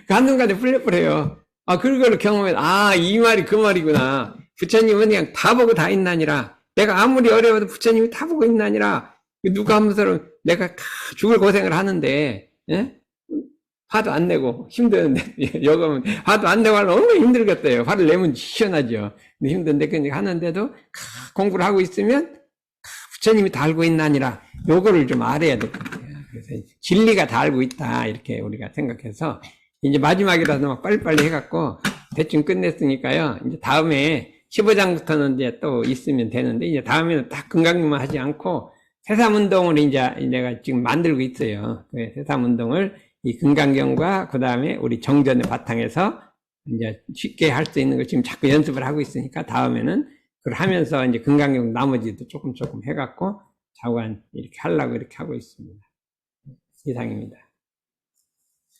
그 한순간에 풀려버려요. 그걸 경험해. 이 말이 그 말이구나. 부처님은 그냥 다 보고 다 있나니라. 내가 아무리 어려워도 부처님이 다 보고 있나니라. 누가 하면서 내가 다 죽을 고생을 하는데, 예? 화도 안 내고 힘드는데, 요금은 화도 안 내고 하면 얼마나 힘들겠대요. 화를 내면 시원하죠. 근데 힘든데, 그냥 하는데도 공부를 하고 있으면 부처님이 다 알고 있나니라. 요거를 좀 알아야 될 것 같아요. 그래서 진리가 다 알고 있다. 이렇게 우리가 생각해서, 이제 마지막이라서 막 빨리빨리 해갖고 대충 끝냈으니까요. 이제 다음에 15장부터는 이제 또 있으면 되는데, 이제 다음에는 딱 금강경만 하지 않고 새삼운동을 이제 내가 지금 만들고 있어요. 그 새삼운동을 이 금강경과 그 다음에 우리 정전의 바탕에서 이제 쉽게 할 수 있는 걸 지금 자꾸 연습을 하고 있으니까 다음에는 그걸 하면서 이제 금강경 나머지도 조금 해갖고 자관 이렇게 하려고 이렇게 하고 있습니다. 이상입니다.